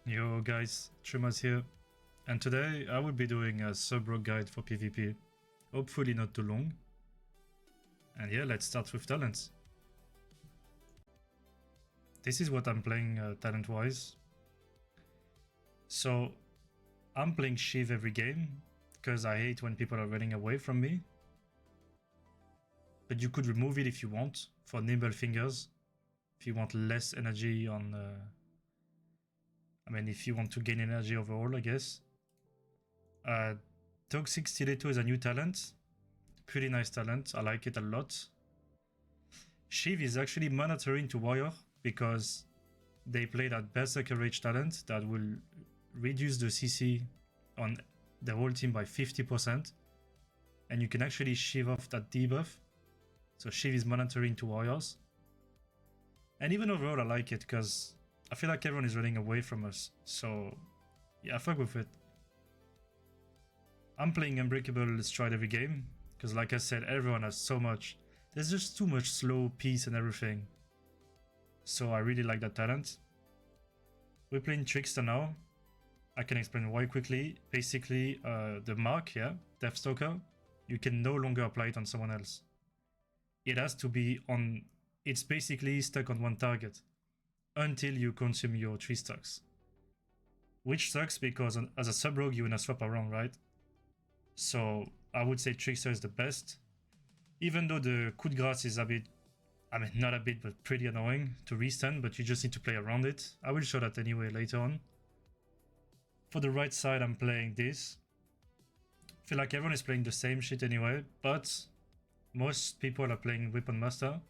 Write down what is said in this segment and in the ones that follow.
Yo guys, Trimaz here, and today I will be doing a sub-rogue guide for PvP, hopefully not too long. And yeah, let's start with talents. This is what I'm playing talent-wise. So, I'm playing Shiv every game, because I hate when people are running away from me. But you could remove it if you want, for nimble fingers, if you want less energy on... if you want to gain energy overall, I guess. Toxic Stiletto is a new talent. Pretty nice talent, I like it a lot. Shiv is actually mandatory into Warrior, because they play that Berserker Rage talent that will reduce the CC on the whole team by 50%. And you can actually shiv off that debuff. So Shiv is mandatory into Warriors. And even overall I like it, because I feel like everyone is running away from us, so yeah, I fuck with it. I'm playing Unbreakable Stride every game, because like I said, everyone has so much. There's just too much slow peace and everything. So I really like that talent. We're playing Trickster now. I can explain why quickly. Basically, the mark, yeah, Deathstalker, you can no longer apply it on someone else. It has to be on... It's basically stuck on one target until you consume your 3 stacks. Which sucks because as a sub-rogue you wanna swap around, right? So I would say Trickster is the best. Even though the coup de grace is a bit, not a bit, but pretty annoying to restun, but you just need to play around it. I will show that anyway later on. For the right side I'm playing this. I feel like everyone is playing the same shit anyway, but most people are playing Weapon Master.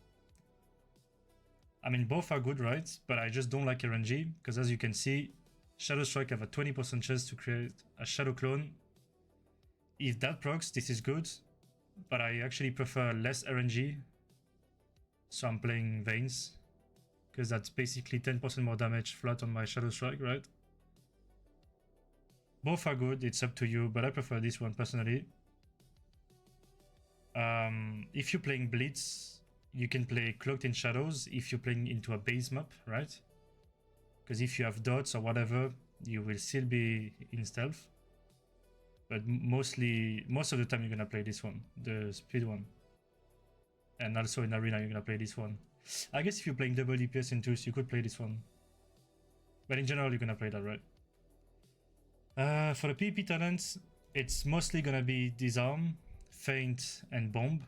Both are good, right? But I just don't like RNG, because as you can see, Shadow Strike have a 20% chance to create a Shadow Clone. If that procs, this is good, but I actually prefer less RNG. So I'm playing Veins, because that's basically 10% more damage flat on my Shadow Strike, right? Both are good, it's up to you, but I prefer this one personally. If you're playing Blitz, you can play Cloaked in Shadows if you're playing into a base map, right? Because if you have dots or whatever, you will still be in stealth. But most of the time you're gonna play this one, the speed one. And also in Arena you're gonna play this one. I guess if you're playing double DPS in Tools, you could play this one. But in general you're gonna play that, right? For the PvP talents, it's mostly gonna be Disarm, Feint, and Bomb.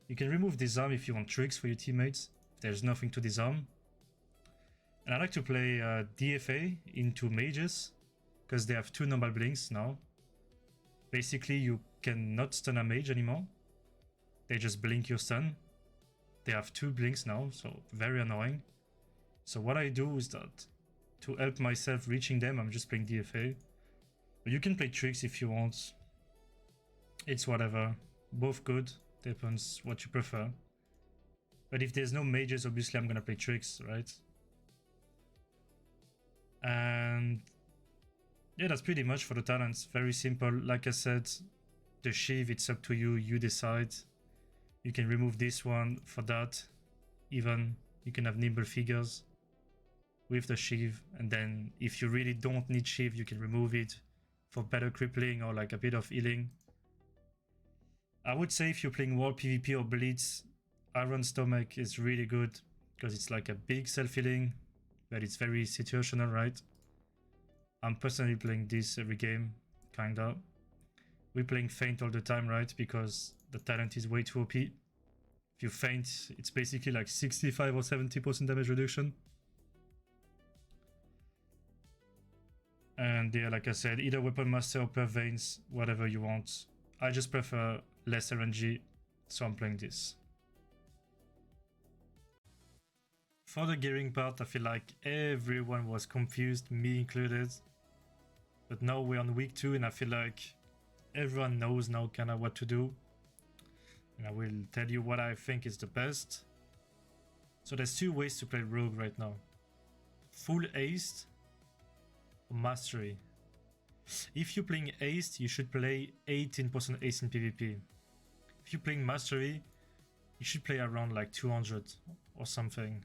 You can remove Disarm if you want tricks for your teammates. There's nothing to disarm. And I like to play DFA into mages, because they have 2 normal blinks now. Basically, you cannot stun a mage anymore. They just blink your stun. They have 2 blinks now, so very annoying. So what I do is that, to help myself reaching them, I'm just playing DFA. But you can play tricks if you want. It's whatever. Both good. Depends what you prefer. But if there's no mages, obviously I'm gonna play tricks, right? And yeah, that's pretty much for the talents. Very simple. Like I said, the Shiv, it's up to you. You decide. You can remove this one for that. Even you can have nimble figures with the Shiv. And then if you really don't need Shiv, you can remove it for better crippling or like a bit of healing. I would say if you're playing World PvP or Blitz, Iron Stomach is really good, because it's like a big self-healing, but it's very situational, right? I'm personally playing this every game, kinda. We're playing Feint all the time, right? Because the talent is way too OP. If you Feint, it's basically like 65 or 70% damage reduction. And yeah, like I said, either Weapon Master or per Veins, whatever you want. I just prefer less RNG, so I'm playing this. For the gearing part, I feel like everyone was confused, me included. But now we're on week 2 and I feel like everyone knows now kind of what to do. And I will tell you what I think is the best. So there's 2 ways to play Rogue right now. Full Aced or Mastery. If you're playing Aced, you should play 18% Ace in PvP. If you're playing Mastery, you should play around like 200 or something.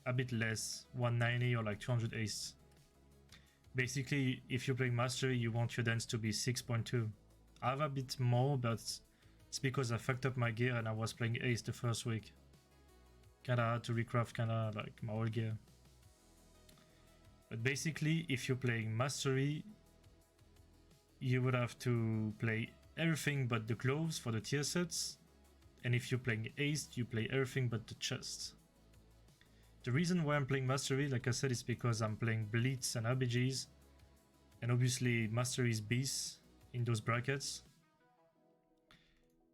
A bit less, 190 or like 200 Ace. Basically, if you're playing Mastery, you want your dance to be 6.2. I have a bit more, but it's because I fucked up my gear and I was playing Ace the first week. Kinda had to recraft kinda like my old gear. But basically, if you're playing Mastery, you would have to play everything but the gloves for the tier sets. And if you're playing Ace, you play everything but the chest. The reason why I'm playing Mastery, like I said, is because I'm playing Blitz and RBGs. And obviously Mastery is Beast in those brackets.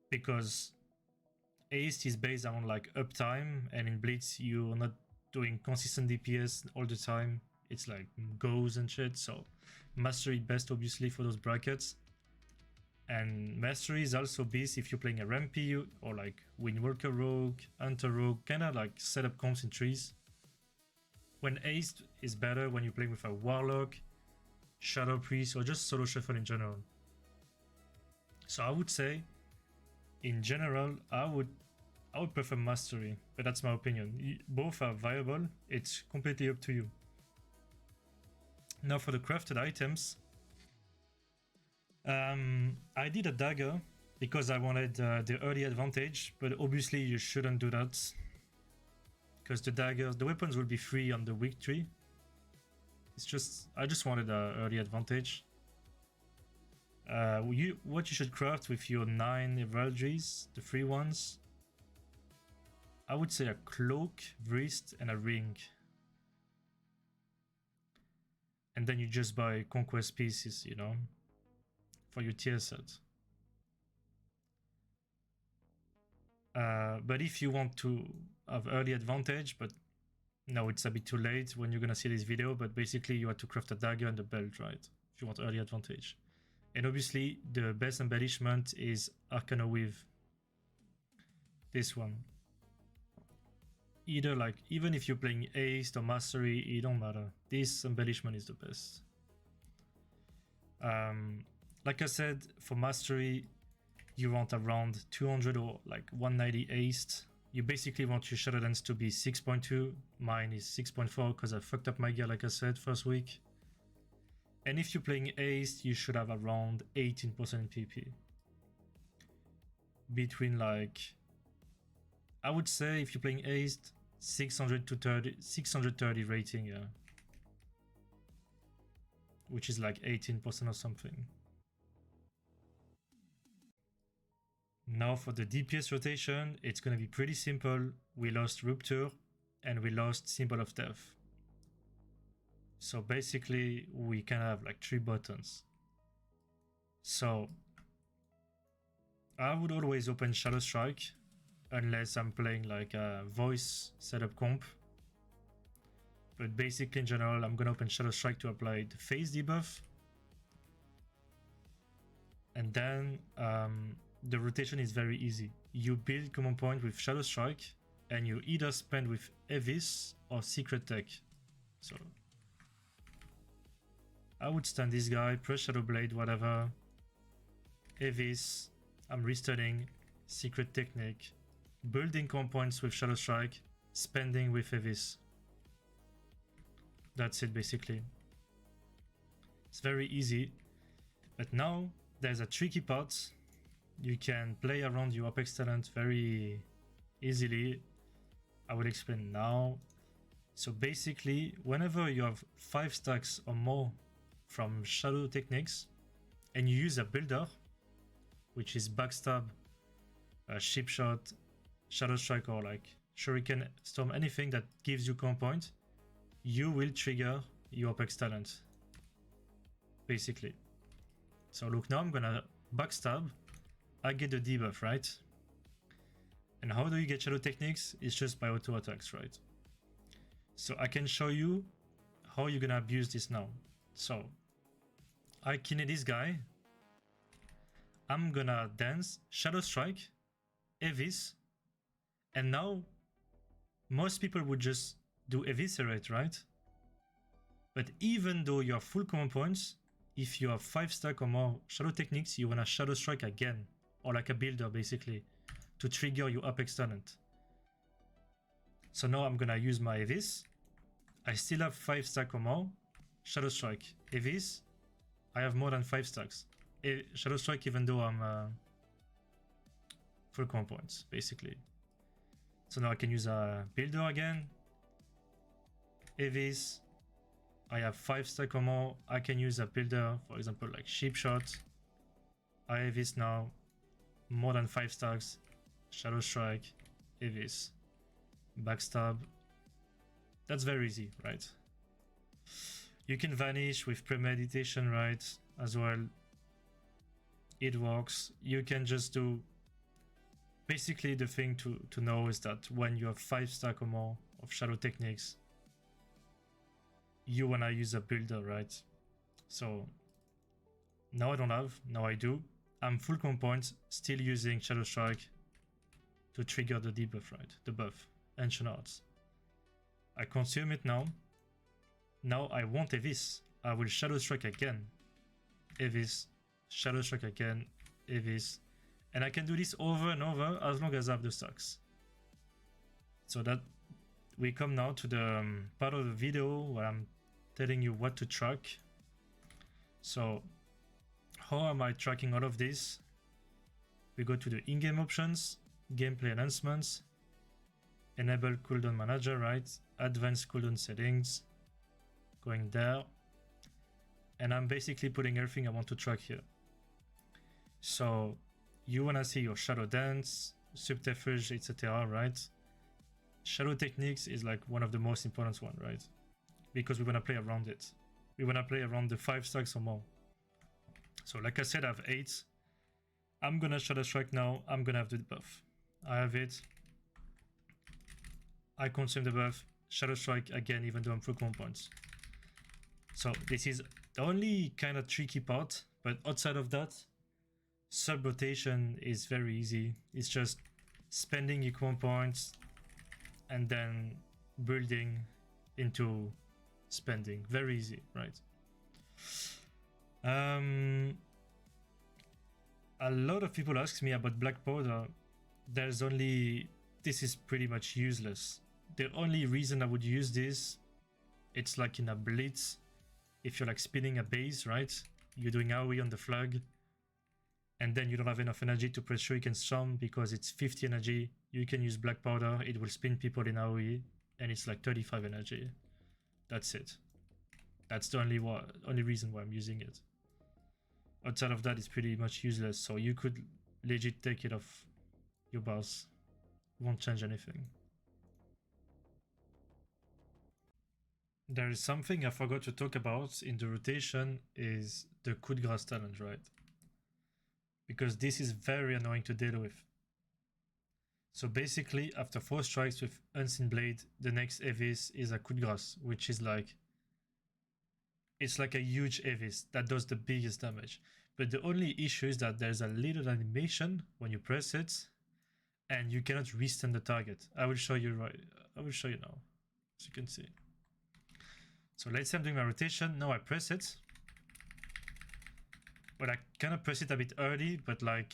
Because Ace is based on like uptime, and in Blitz you're not doing consistent DPS all the time. It's like goes and shit, so Mastery best obviously for those brackets. And Mastery is also Beast if you're playing a Rampy or like Windwalker Rogue, Hunter Rogue, kinda like setup comps in trees. When Ace is better when you're playing with a Warlock, Shadow Priest, or just Solo Shuffle in general. So I would say, in general, I would prefer Mastery, but that's my opinion. Both are viable, it's completely up to you. Now for the crafted items, I did a dagger because I wanted the early advantage, but obviously you shouldn't do that because the weapons will be free on the week tree. I just wanted the early advantage. What you should craft with your 9 heraldries, the free ones, I would say a cloak, wrist, and a ring. And then you just buy conquest pieces, you know, for your tier set. But if you want to have early advantage, but no, it's a bit too late when you're gonna see this video, but basically you have to craft a dagger and a belt, right? If you want early advantage. And obviously the best embellishment is Arcana Weave. This one. Either like, even if you're playing Ace or Mastery, it don't matter. This embellishment is the best. Like I said, for Mastery, you want around 200 or like 190 Ace. You basically want your Shadow Dance to be 6.2. Mine is 6.4 because I fucked up my gear, like I said, first week. And if you're playing Ace, you should have around 18% PP. Between like, I would say if you're playing Ace, 630 rating, yeah. Which is like 18% or something. Now for the DPS rotation, it's gonna be pretty simple. We lost Rupture and we lost Symbol of Death. So basically we can have like 3 buttons. So I would always open Shadow Strike unless I'm playing like a voice setup comp. But basically in general, I'm gonna open Shadow Strike to apply the phase debuff. And then the rotation is very easy. You build command point with Shadow Strike and you either spend with Evis or Secret Tech. So I would stand this guy, press Shadow Blade, whatever. Evis, I'm restunning, Secret Technique, building command points with Shadow Strike, spending with Evis. That's it basically. It's very easy. But now there's a tricky part. You can play around your Apex talent very easily. I will explain now. So basically, whenever you have 5 stacks or more from Shadow Techniques and you use a builder, which is Backstab, Ship Shot, Shadow Strike, or like Shuriken Storm, anything that gives you command point, you will trigger your Apex talent. Basically. So look, now I'm gonna Backstab. I get the debuff, right? And how do you get Shadow Techniques? It's just by auto attacks, right? So I can show you how you're gonna abuse this now. So I kill this guy. I'm gonna dance Shadow Strike, Evis, and now most people would just do Eviscerate, right? But even though you have full command points, if you have 5 stack or more Shadow Techniques, you wanna Shadow Strike again, or like a builder basically, to trigger your Apex talent. So now I'm gonna use my Evis. I still have 5 stack or more. Shadow Strike. Evis, I have more than 5 stacks. Shadow Strike, even though I'm full command points, basically. So now I can use a builder again. Evis, I have 5 stack or more. I can use a builder, for example, like Sheep Shot. I have this now, more than 5 stacks. Shadow Strike, Evis, Backstab. That's very easy, right? You can vanish with premeditation, right? As well. It works. You can just do... Basically, the thing to know is that when you have 5 stack or more of Shadow Techniques, you wanna use a builder, right? So now I don't have, now I do. I'm full command points, still using Shadow Strike to trigger the debuff, right? The buff, Ancient Arts. I consume it now. Now I want Evis. I will Shadow Strike again. Evis, Shadow Strike again, Evis. And I can do this over and over as long as I have the stacks. So that we come now to the part of the video where I'm telling you what to track. So how am I tracking all of this? We go to the in-game options, gameplay enhancements, enable cooldown manager, right? Advanced cooldown settings, going there. And I'm basically putting everything I want to track here. So you wanna see your shadow dance, subterfuge, etc., right? Shadow techniques is like one of the most important one, right? Because we wanna play around it. We wanna play around the 5 stacks or more. So like I said, I have 8. I'm gonna Shadow Strike now. I'm gonna have the buff. I have it. I consume the buff. Shadow Strike again, even though I'm full command points. So this is the only kind of tricky part, but outside of that, sub rotation is very easy. It's just spending your command points and then building into spending. Very easy, right? A lot of people ask me about black powder. There's only... This is pretty much useless. The only reason I would use this, it's like in a blitz. If you're like spinning a base, right? You're doing AoE on the flag. And then you don't have enough energy to press Shuriken Storm because it's 50 energy. You can use black powder. It will spin people in AoE. And it's like 35 energy. That's it. That's the only reason why I'm using it. Outside of that, it's pretty much useless. So you could legit take it off your boss. Won't change anything. There is something I forgot to talk about in the rotation is the coup de grace talent, right? Because this is very annoying to deal with. So basically, after 4 strikes with Unseen Blade, the next Evis is a coup de grace, which is like... It's like a huge Evis that does the biggest damage. But the only issue is that there's a little animation when you press it, and you cannot restun the target. I will show you right. I will show you now, as you can see. So let's say I'm doing my rotation. Now I press it. But I kind of press it a bit early, but like...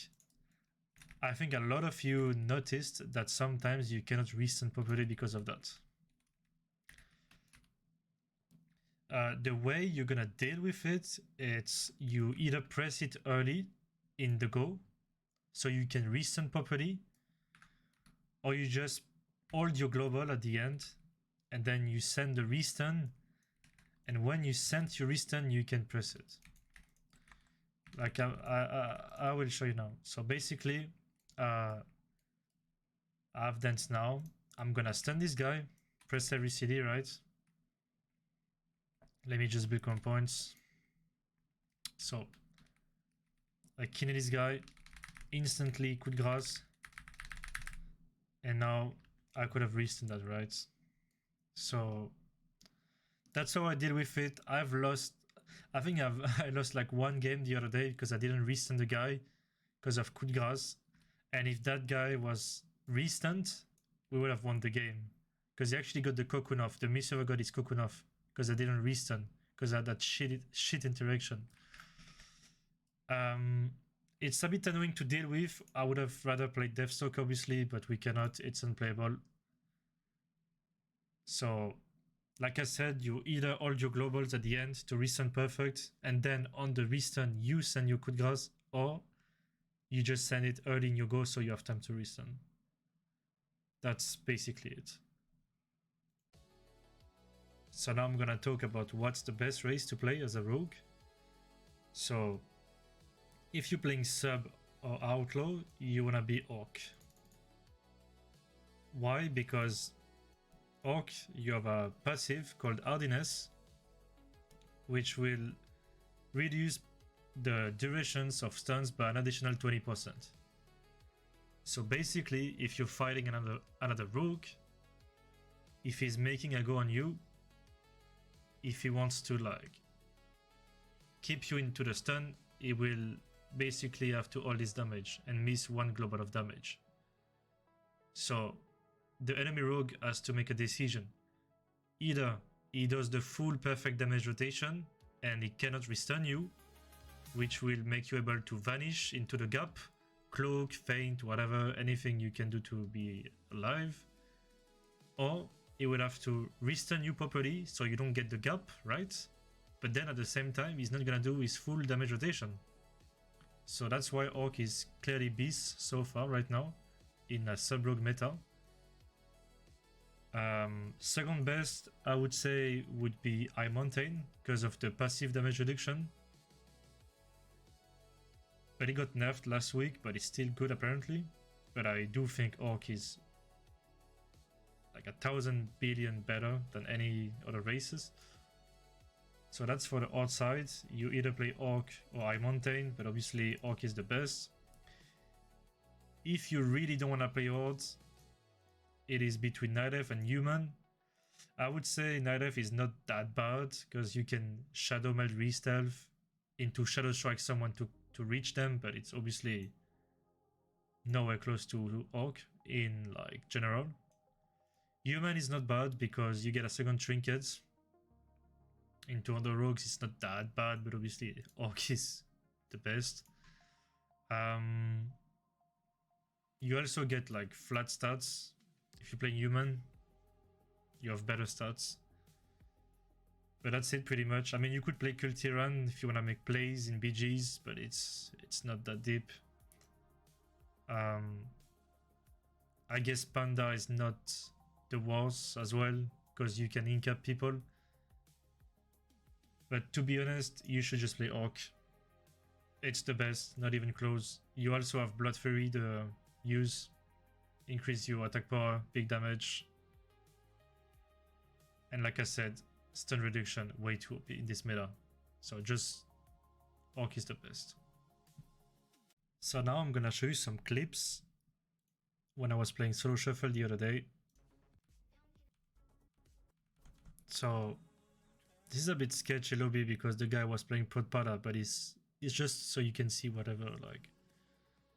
I think a lot of you noticed that sometimes you cannot restun properly because of that. The way you're gonna deal with it, it's you either press it early in the go, so you can restun properly, or you just hold your global at the end, and then you send the restun, and when you send your restun, you can press it. Like I will show you now. So basically, I have dance now. I'm gonna stun this guy, press every CD, right? Let me just build command points. So, I kill this guy, instantly coup de grace, and now I could have restunned that, right? So, that's how I deal with it. I've lost, I think I lost like 1 game the other day because I didn't restun the guy because of coup de grace. And if that guy was restunned, we would have won the game. Because he actually got the cocoon off. The Miserver got his cocoon off. Because I didn't restun. Because I had that shit interaction. It's a bit annoying to deal with. I would have rather played Deathstalker, obviously, but we cannot. It's unplayable. So Like I said, you either hold your globals at the end to restun perfect, and then on the restun you send your coup de grâce, or you just send it early in your go so you have time to restun. That's basically it. So now I'm gonna talk about what's the best race to play as a rogue. So if you're playing sub or outlaw, you wanna be orc. Why? Because orc, you have a passive called hardiness, which will reduce the durations of stuns by an additional 20%. So basically, if you're fighting another rogue, if he's making a go on you, if he wants to like keep you into the stun, he will basically have to hold his damage and miss one global of damage. So the enemy rogue has to make a decision. Either he does the full perfect damage rotation and he cannot restun you, which will make you able to vanish into the gap, cloak, feint, whatever, anything you can do to be alive, or he will have to restun you properly so you don't get the gap, right? But then at the same time, he's not gonna do his full damage rotation. So that's why Orc is clearly beast so far right now in a sub-rogue meta. Second best, I would say, would be High Mountain because of the passive damage reduction. But he got nerfed last week, but it's still good apparently. But I do think Orc is like 1,000 billion better than any other races. So that's for the odd side. You either play Orc or High Mountain, but obviously Orc is the best. If you really don't want to play Horde, it is between Night Elf and Human. I would say Night Elf is not that bad because you can Shadow Meld Re-Stealth into Shadow Strike someone to reach them, but it's obviously nowhere close to Orc in like general. Human is not bad because you get a second trinket. Into other rogues it's not that bad, but obviously Orc is the best. You also get like flat stats. If you play Human, you have better stats. But that's it pretty much. I mean, you could play Cultiran if you want to make plays in BGs, but it's not that deep. I guess Panda is not the worst as well, because you can incap people. But to be honest, you should just play Orc. It's the best, not even close. You also have Blood Fury, the use. Increase your attack power, big damage. And like I said, stun reduction, way too OP in this meta. So just Orc is the best. So now I'm gonna show you some clips when I was playing Solo Shuffle the other day. So this is a bit sketchy lobby because the guy was playing Protpada, but it's just so you can see whatever, like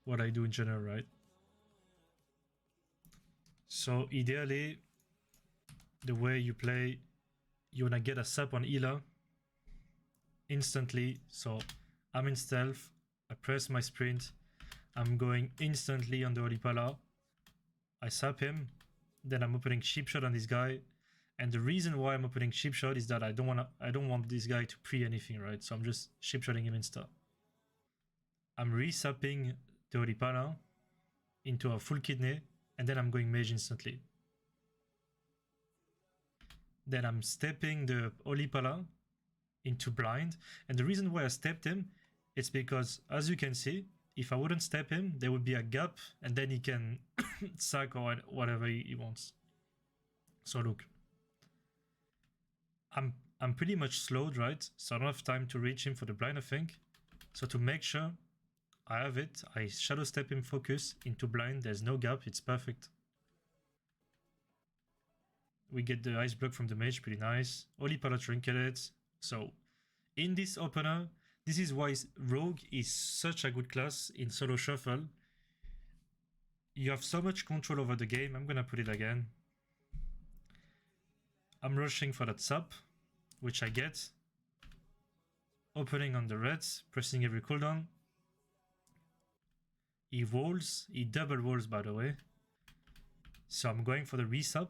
what I do in general, right? So ideally, the way you play, you wanna get a sap on healer instantly. So I'm in stealth, I press my sprint, I'm going instantly on the Holy Pala, I sap him, then I'm opening Sheep Shot on this guy. And the reason why I'm opening Sheep Shot is that I don't want this guy to pre anything, right? So I'm just Sheep Shotting him insta. I'm resapping the Holy Pala into a full kidney, and then I'm going mage instantly. Then I'm stepping the Holy Pala into blind, and the reason why I stepped him, it's because, as you can see, if I wouldn't step him, there would be a gap, and then he can sack or whatever he wants. So look, I'm pretty much slowed, right? So I don't have time to reach him for the blind, I think. So to make sure I have it, I shadow step him, focus into blind. There's no gap, it's perfect. We get the ice block from the mage, pretty nice. Holy Pala trinketed. So in this opener, this is why Rogue is such a good class in Solo Shuffle. You have so much control over the game. I'm gonna put it again. I'm rushing for that sap, which I get. Opening on the reds, pressing every cooldown. He walls, he double walls by the way. So I'm going for the resap.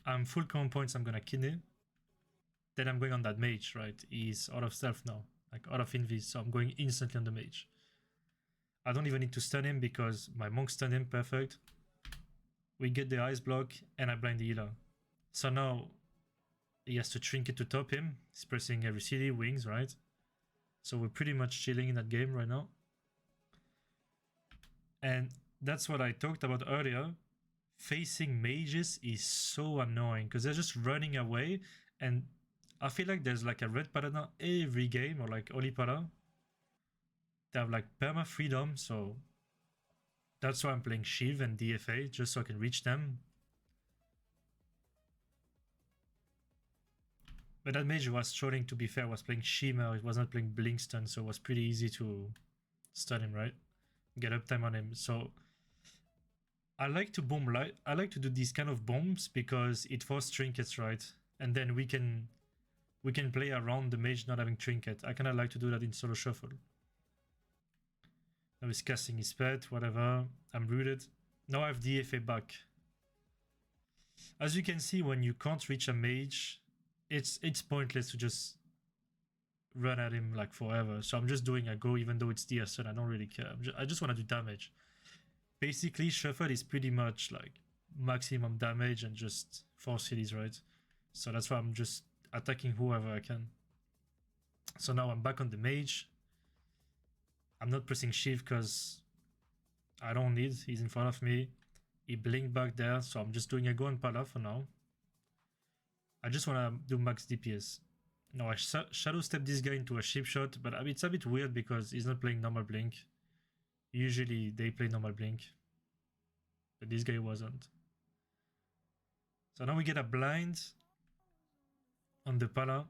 I'm full command points, I'm gonna kidney. Then I'm going on that mage, right? He's out of stealth now, like out of invis, so I'm going instantly on the mage. I don't even need to stun him because my monk stunned him, perfect. We get the ice block and I blind the healer. So now he has to trinket to top him. He's pressing every CD, wings, right? So we're pretty much chilling in that game right now. And that's what I talked about earlier. Facing mages is so annoying because they're just running away, and I feel like there's like a red paladin every game, or like Oli Pada. They have like perma freedom, so that's why I'm playing Shiv and DFA, just so I can reach them. But that mage was trolling, to be fair, was playing Shimmer, it was not playing Blink Stun, so it was pretty easy to stun him, right? Get uptime on him. So I like to bomb light. I like to do these kind of bombs because it forces trinkets, right? And then we can play around the mage not having trinket. I kind of like to do that in solo shuffle. Now he's casting his pet, whatever. I'm rooted. Now I have DFA back. As you can see, when you can't reach a mage, it's pointless to just run at him like forever. So I'm just doing a go, even though it's DSN. I don't really care. I just want to do damage. Basically, shuffle is pretty much like maximum damage and just 4 cities, right? So that's why I'm just attacking whoever I can. So now I'm back on the mage. I'm not pressing shift because I don't need. He's in front of me. He blinked back there, so I'm just doing a go on Pala for now. I just want to do max DPS. Now I shadow step this guy into a ship shot, but it's a bit weird because he's not playing normal blink. Usually they play normal blink, but this guy wasn't. So now we get a blind on the Pala.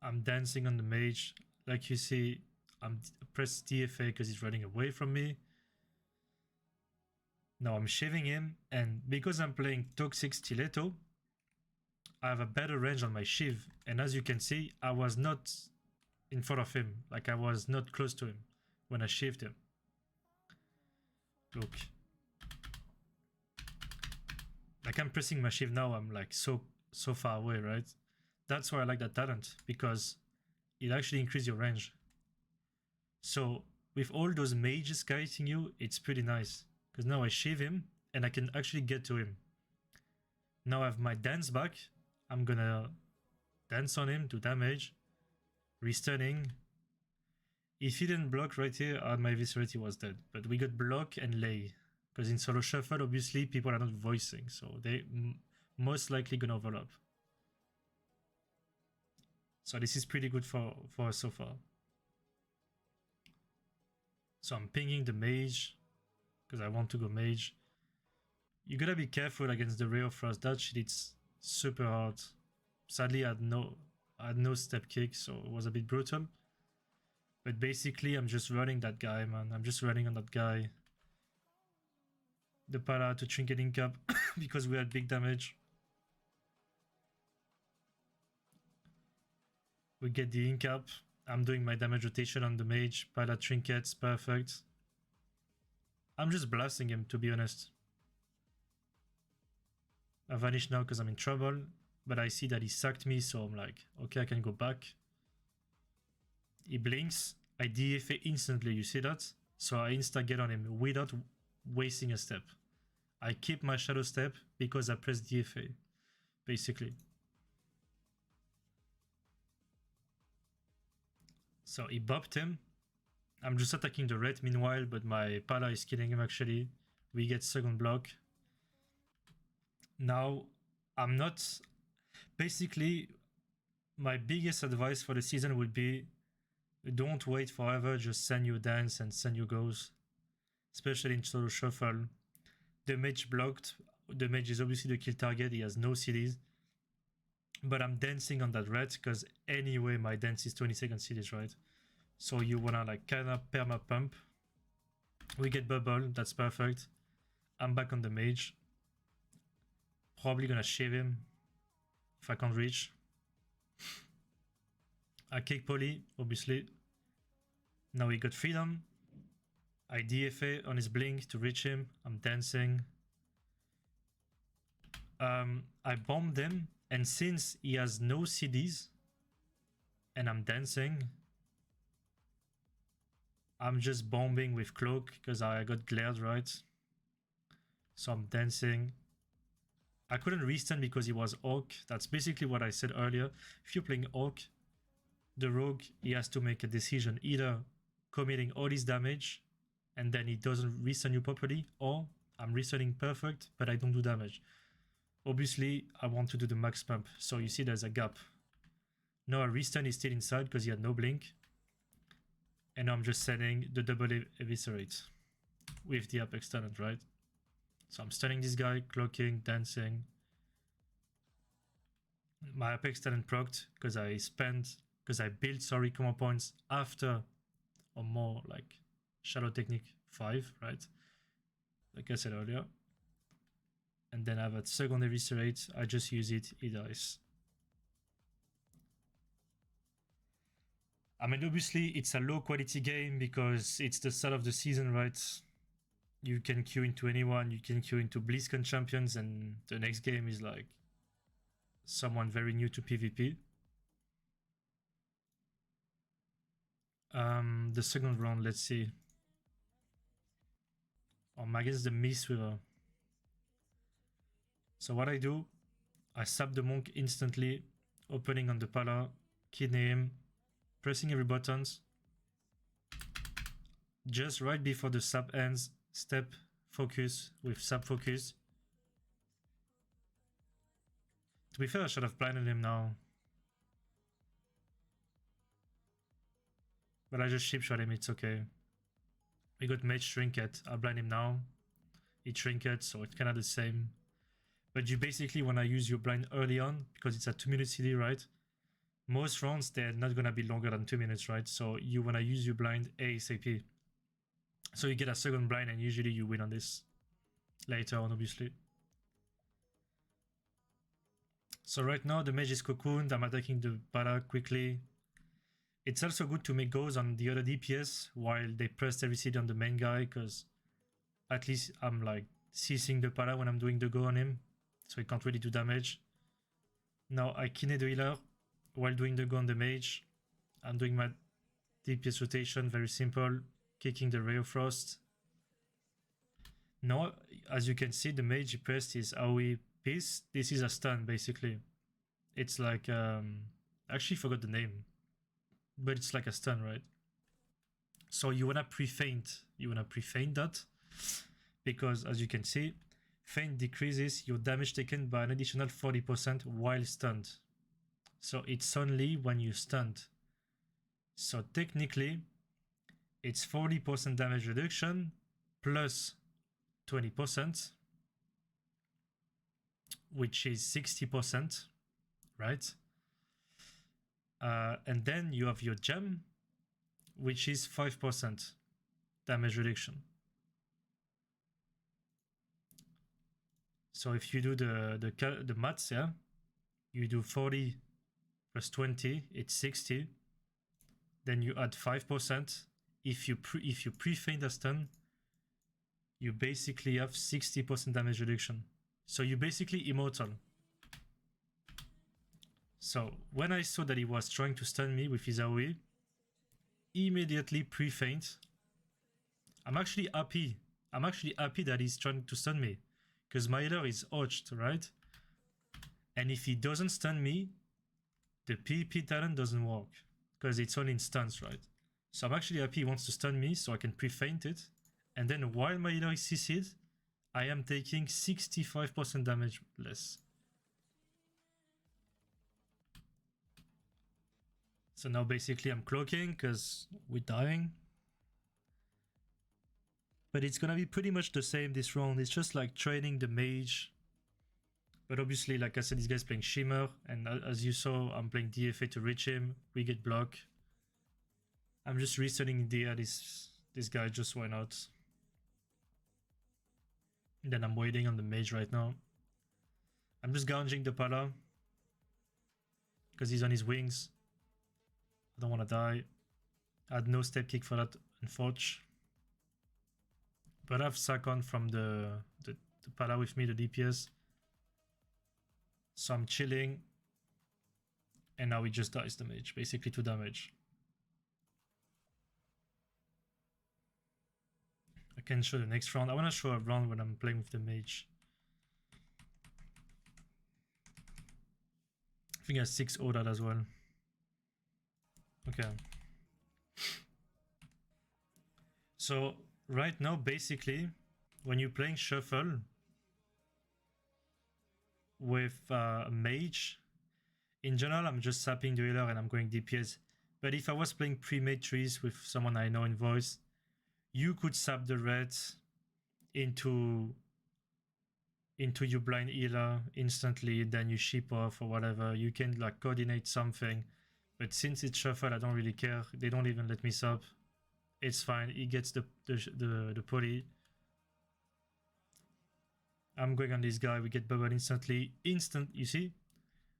I'm dancing on the mage. Like you see, I'm press DFA because he's running away from me. Now I'm shaving him, and because I'm playing Toxic Stiletto, I have a better range on my shiv. And as you can see, I was not in front of him. Like I was not close to him when I shived him. Look. Like I'm pressing my shiv now, I'm like so far away, right? That's why I like that talent, because it actually increases your range. So with all those mages kiting you, it's pretty nice. Because now I shiv him and I can actually get to him. Now I have my dance back. I'm gonna dance on him, do damage. Restunning. If he didn't block right here, my Viscerity was dead. But we got block and lay. Because in solo shuffle, obviously, people are not voicing. So they most likely gonna overlap. So this is pretty good for us so far. So I'm pinging the mage. Because I want to go mage. You gotta be careful against the Ray of Frost. That shit, it's super hard. Sadly, I had no step kick, so it was a bit brutal. But basically, I'm just running that guy, man. I'm just running on that guy. The Pala to trinket ink up because we had big damage. We get the ink up. I'm doing my damage rotation on the mage. Pala trinkets, perfect. I'm just blasting him, to be honest. I vanish now because I'm in trouble, but I see that he sacked me, so I'm like, okay, I can go back. He blinks, I DFA instantly, you see that? So I insta get on him without wasting a step. I keep my shadow step because I press DFA, basically. So he bopped him. I'm just attacking the red meanwhile, but my Pala is killing him actually. We get second block. Now, I'm not... Basically, my biggest advice for the season would be don't wait forever, just send your dance and send your goes. Especially in solo shuffle. The mage blocked. The mage is obviously the kill target, he has no CDs. But I'm dancing on that red because anyway my dance is 20-second CDs, right? So you wanna like kinda perma pump. We get bubble, that's perfect. I'm back on the mage. Probably gonna shave him if I can't reach. I kick poly, obviously. Now he got freedom. I DFA on his blink to reach him. I'm dancing. I bombed him, and since he has no CDs and I'm dancing, I'm just bombing with cloak because I got glared, right? So I'm dancing. I couldn't restun because he was Orc. That's basically what I said earlier. If you're playing Orc, the rogue, he has to make a decision, either committing all this damage and then he doesn't restun you properly, or I'm restunning perfect but I don't do damage. Obviously I want to do the max pump, so you see there's a gap. Now a restun is still inside because he had no blink, and now I'm just sending the double eviscerate with the apex talent, right? So I'm stunning this guy, cloaking, dancing. My apex talent procced because I built command points after, or more like Shadow Technique 5, right? Like I said earlier. And then I have a second eviscerate, I just use it, he dies. I mean, obviously it's a low quality game because it's the start of the season, right? You can queue into anyone, you can queue into BlizzCon champions, and the next game is like someone very new to PvP. The second round, let's see. Against the Mistweaver. So what I do, I sap the monk instantly, opening on the Pala, kidney him, pressing every buttons. Just right before the sap ends, step focus with sap focus. To be fair, I should have blinded him now. But I just ship shot him, it's okay. We got mage trinket, I blind him now. He trinket, so it's kinda the same. But you basically wanna use your blind early on, because it's a 2-minute CD, right? Most rounds, they're not gonna be longer than 2 minutes, right? So you wanna use your blind ASAP. So you get a second blind and usually you win on this. Later on, obviously. So right now the mage is cocooned, I'm attacking the Bala quickly. It's also good to make goes on the other DPS while they press every CD on the main guy, because at least I'm like ceasing the Pala when I'm doing the go on him, so he can't really do damage. Now I kidney the healer while doing the go on the mage. I'm doing my DPS rotation, very simple, kicking the Ray of Frost. Now, as you can see, the mage pressed his AoE piece. This is a stun, basically. It's like, I actually forgot the name, but it's like a stun, right? So you wanna pre-feint. You wanna pre-feint that, because as you can see, feint decreases your damage taken by an additional 40% while stunned. So it's only when you stunned. So technically, it's 40% damage reduction plus 20%, which is 60%, right? And then you have your gem, which is 5% damage reduction. So if you do the maths, yeah, you do 40 plus 20, it's 60. Then you add 5%. If you pre-feint a stun, you basically have 60% damage reduction. So you're basically immortal. So when I saw that he was trying to stun me with his AoE, immediately pre-feint. I'm actually happy. I'm actually happy that he's trying to stun me, because my healer is hodged, right? And if he doesn't stun me, the PvP talent doesn't work, because it's only in stuns, right? So I'm actually happy he wants to stun me so I can pre-feint it. And then while my healer is CC'd, I am taking 65% damage less. So now basically I'm cloaking because we're dying. But it's gonna be pretty much the same this round. It's just like training the mage. But obviously, like I said, this guy's playing Shimmer. And as you saw, I'm playing DFA to reach him. We get block. I'm just restarting the air. This guy just went out. And then I'm waiting on the mage right now. I'm just gouging the Pala, because he's on his wings. I don't want to die. I had no step kick for that, unfortunately. But I have Sakon from the Pala with me, the DPS. So I'm chilling. And now he just dies the mage, basically 2 damage. I can show the next round. I want to show a round when I'm playing with the mage. I think I 6-0 that as well. Okay. So right now, basically, when you're playing shuffle with a mage, in general, I'm just sapping the healer and I'm going DPS. But if I was playing pre-made trees with someone I know in voice, you could sap the red into your blind healer instantly, then you ship off or whatever. You can like coordinate something. But since it's shuffle, I don't really care. They don't even let me sub. It's fine. He gets the poly. I'm going on this guy. We get bubble instantly. You see?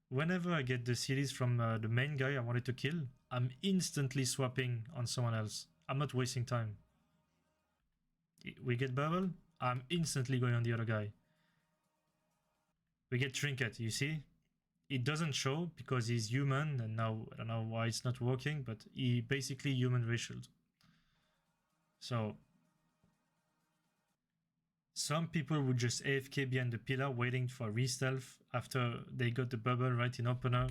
Whenever I get the CDs from the main guy I wanted to kill, I'm instantly swapping on someone else. I'm not wasting time. We get bubble. I'm instantly going on the other guy. We get trinket, you see? It doesn't show because he's human, and now I don't know why it's not working, but he basically human racial. So some people would just AFK behind the pillar waiting for re-stealth after they got the bubble right in opener.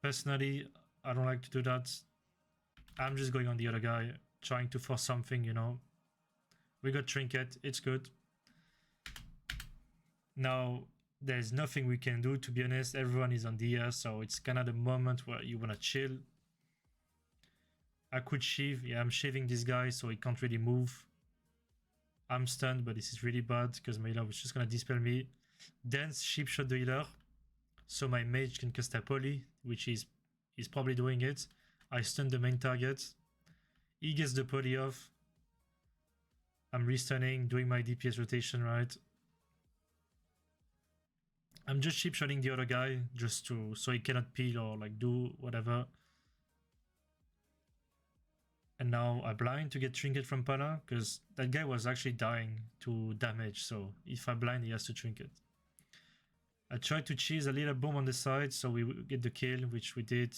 Personally, I don't like to do that. I'm just going on the other guy, trying to force something, you know. We got trinket, it's good. Now, there's nothing we can do, to be honest. Everyone is on DR, so it's kind of the moment where you want to chill. I could shiv. Yeah, I'm shiving this guy, so he can't really move. I'm stunned, but this is really bad because my healer was just going to dispel me. Then ship shot the healer, so my mage can cast a poly, which he's probably doing it. I stun the main target. He gets the poly off. I'm restunning, doing my DPS rotation, right? I'm just ship shotting the other guy just so he cannot peel or like do whatever. And now I blind to get trinket from Pala because that guy was actually dying to damage. So if I blind, he has to trinket. I tried to cheese a little bomb on the side so we get the kill, which we did.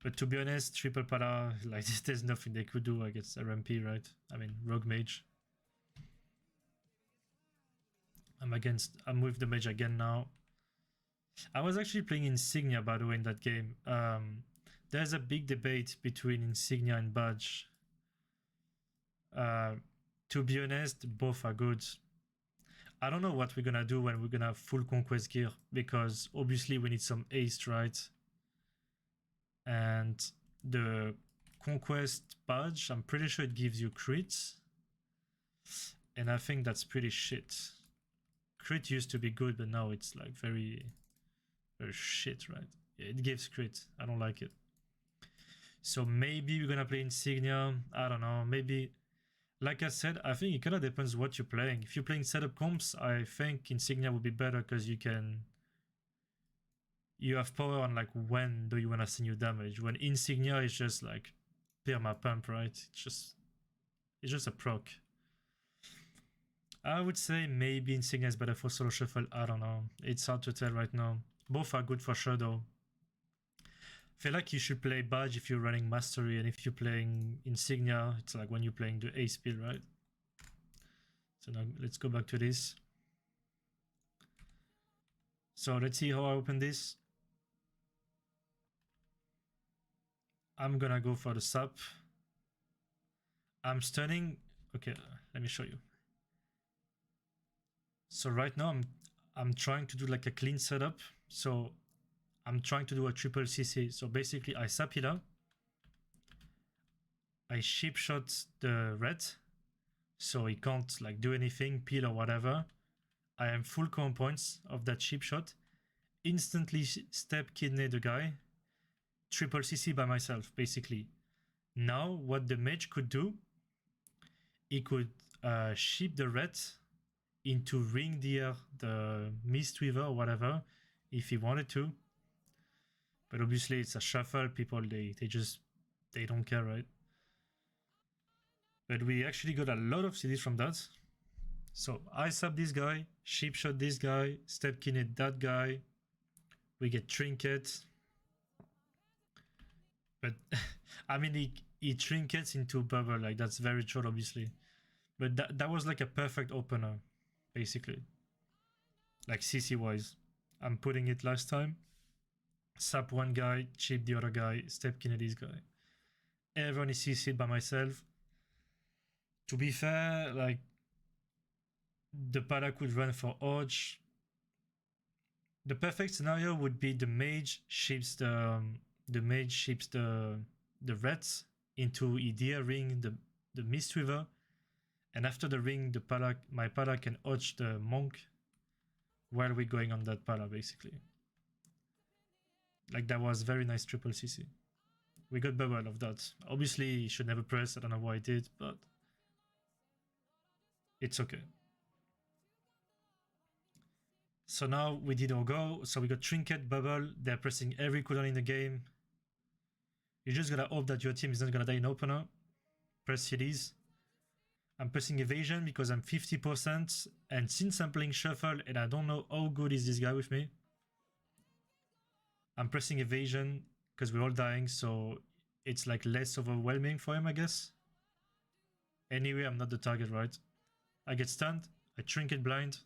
But to be honest, triple Pala, like there's nothing they could do against RMP, right? I mean, rogue mage. I'm with the mage again now. I was actually playing Insignia, by the way, in that game. There's a big debate between Insignia and Badge. To be honest, both are good. I don't know what we're gonna do when we're gonna have full conquest gear, because obviously we need some ace, right? And the conquest badge, I'm pretty sure it gives you crits. And I think that's pretty shit. Crit used to be good, but now it's like very, very shit, right? It gives crit. I don't like it. So maybe we're gonna play Insignia. I don't know. Maybe, like I said, I think it kind of depends what you're playing. If you're playing setup comps, I think Insignia would be better because you have power on like when do you want to send your damage. When Insignia is just like perma pump, right? It's just a proc. I would say maybe Insignia is better for solo shuffle. I don't know. It's hard to tell right now. Both are good for sure though. I feel like you should play Badge if you're running Mastery, and if you're playing Insignia, it's like when you're playing the Ace build, right? So now let's go back to this. So let's see how I open this. I'm gonna go for the sap. I'm stunning. Okay, let me show you. So right now I'm trying to do like a clean setup. So I'm trying to do a triple CC. So basically I sap healer. I ship shot the red, so he can't like do anything, peel or whatever. I am full command points of that ship shot. Instantly step kidney the guy. Triple CC by myself, basically. Now what the mage could do, he could ship the red into ring deer, the Mistweaver or whatever, if he wanted to. But obviously it's a shuffle, people they don't care, right? But we actually got a lot of CDs from that. So I sub this guy, sheep shot this guy, step kinet that guy. We get trinket. But I mean, he trinkets into bubble, like that's very troll, obviously. But that was like a perfect opener, basically. Like CC wise. I'm putting it last time. Sap one guy, chip the other guy, step Kennedy's guy. Everyone is CC'd by myself. To be fair, like the Pada could run for Hodge. The perfect scenario would be the mage ships the reds into Idea ring the Mist River, and after the ring my Pada can Hodge the monk while we're going on that Pada basically. Like that was very nice triple CC. We got bubble of that. Obviously he should never press, I don't know why I did, but it's okay. So now we did our go. So we got trinket, bubble. They're pressing every cooldown in the game. You just gotta hope that your team is not gonna die in opener. Press CDs. I'm pressing evasion because I'm 50%, and since I'm playing shuffle and I don't know how good is this guy with me, I'm pressing evasion because we're all dying, so it's like less overwhelming for him, I guess. Anyway, I'm not the target, right? I get stunned, I trinket blind,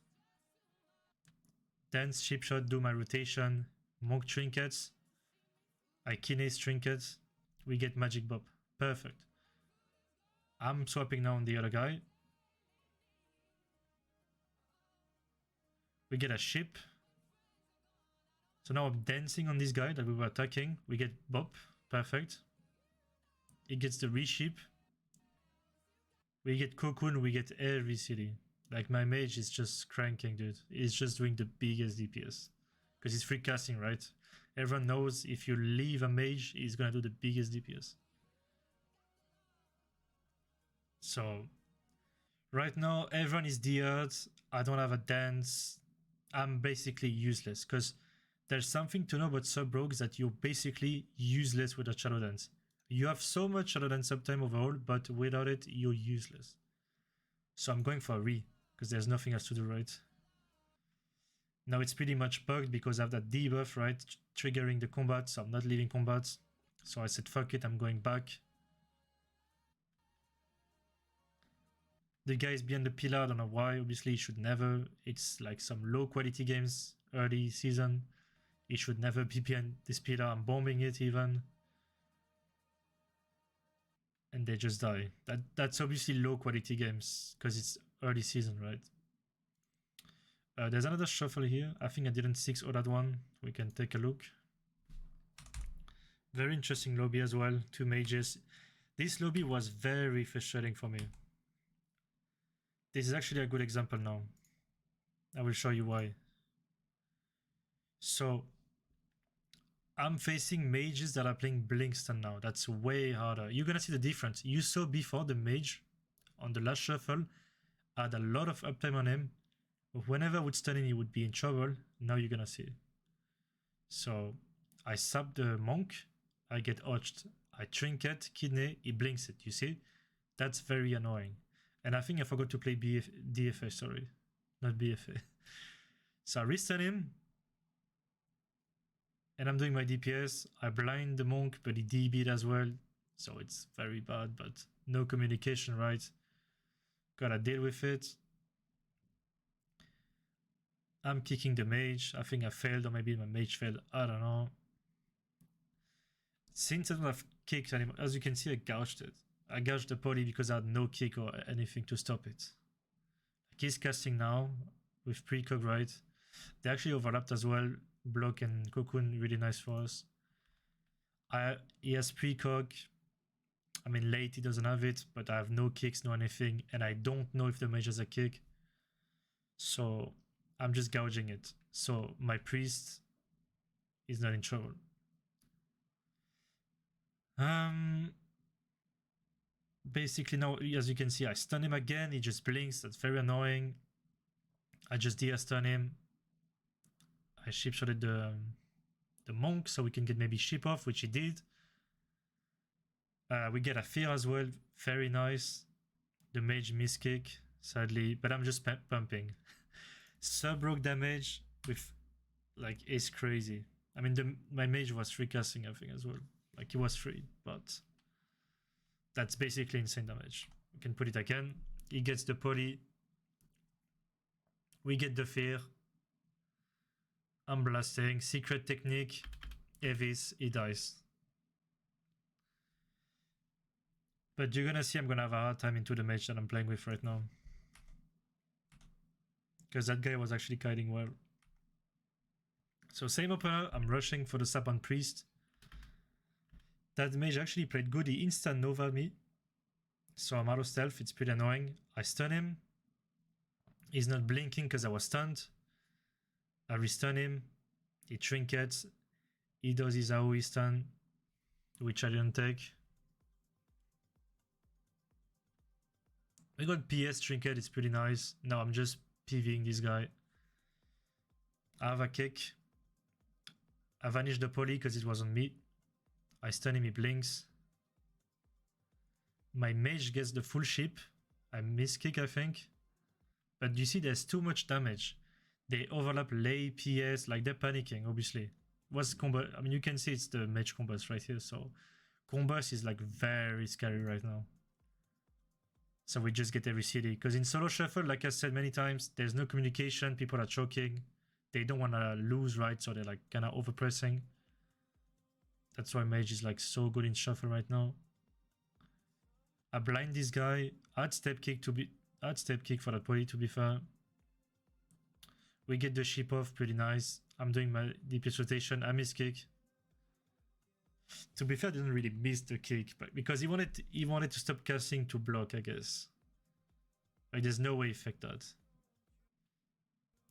dance, chip shot, do my rotation, monk trinkets, I kinase trinkets, we get magic bob. Perfect. I'm swapping now on the other guy. We get a ship. So now I'm dancing on this guy that we were attacking. We get bob. Perfect. He gets the reship. We get cocoon. We get every city. Like my mage is just cranking, dude. He's just doing the biggest DPS. Because he's free casting, right? Everyone knows if you leave a mage, he's gonna do the biggest DPS. So right now everyone is DR'd. I don't have a dance. I'm basically useless because there's something to know about sub rogues that you're basically useless with a shadow dance. You have so much shadow dance uptime overall, but without it you're useless. So I'm going for a re because there's nothing else to do, right? Now it's pretty much bugged because I have that debuff, right? Triggering the combat, so I'm not leaving combat. So I said fuck it, I'm going back. The guy is behind the pillar, I don't know why. Obviously he should never. It's like some low quality games early season. He should never be behind this pillar. I'm bombing it even. And they just die. That's obviously low quality games because it's early season, right? There's another shuffle here. I think I didn't 6-0 that one. We can take a look. Very interesting lobby as well. 2 mages. This lobby was very frustrating for me. This is actually a good example now. I will show you why. So I'm facing mages that are playing Blinkston now. That's way harder. You're gonna see the difference. You saw before the mage on the last shuffle had a lot of uptime on him. But whenever I would stun him, he would be in trouble. Now you're gonna see. So I sub the monk, I get hodged. I trinket, kidney, he blinks it, you see? That's very annoying. And I think I forgot to play DFA, sorry. Not BFA. So I restun him. And I'm doing my DPS. I blind the monk, but he DB'd as well. So it's very bad, but no communication, right? Gotta deal with it. I'm kicking the mage. I think I failed, or maybe my mage failed. I don't know. Since I don't have kicks anymore, as you can see, I gouged it. I gouged the poly because I had no kick or anything to stop it. He's casting now with precog, right? They actually overlapped as well. Block and cocoon, really nice for us. He has precog. I mean, late he doesn't have it, but I have no kicks, no anything, and I don't know if the mage has a kick. So I'm just gouging it. So my priest is not in trouble. Basically now, as you can see, I stun him again. He just blinks. That's very annoying. I just DR stun him. I ship shotted the monk so we can get maybe ship off, which he did. We get a fear as well. Very nice. The mage miskick. sadly, but I'm just pumping. Sub rogue damage with like is crazy. I mean, my mage was 3 casting, I think, as well. Like, he was 3, but that's basically insane damage. We can put it again. He gets the poly. We get the fear. I'm blasting. Secret technique. Evis, he dies. But you're gonna see I'm gonna have a hard time into the mage that I'm playing with right now. Because that guy was actually kiting well. So same opener, I'm rushing for the sap on priest. That mage actually played good, he instant nova me. So I'm out of stealth, it's pretty annoying. I stun him. He's not blinking because I was stunned. I restun him. He trinkets. He does his AoE stun, which I didn't take. I got PS trinket, it's pretty nice. Now I'm just PVing this guy. I have a kick. I vanish the poly because it was on me. I stun him, he blinks. My mage gets the full ship. I miss kick, I think. But you see, there's too much damage. They overlap lay, PS, like they're panicking, obviously. What's combo? I mean, you can see it's the mage combos right here. So combos is like very scary right now. So we just get every CD. Because in solo shuffle, like I said many times, there's no communication. People are choking. They don't want to lose, right? So they're like kind of overpressing. That's why mage is like so good in shuffle right now. I blind this guy. I'd step kick for that poly, to be fair. We get the ship off, pretty nice. I'm doing my DPS rotation. I miss kick. To be fair, I didn't really miss the kick, but because he wanted to stop casting to block, I guess. Like, there's no way he faked that.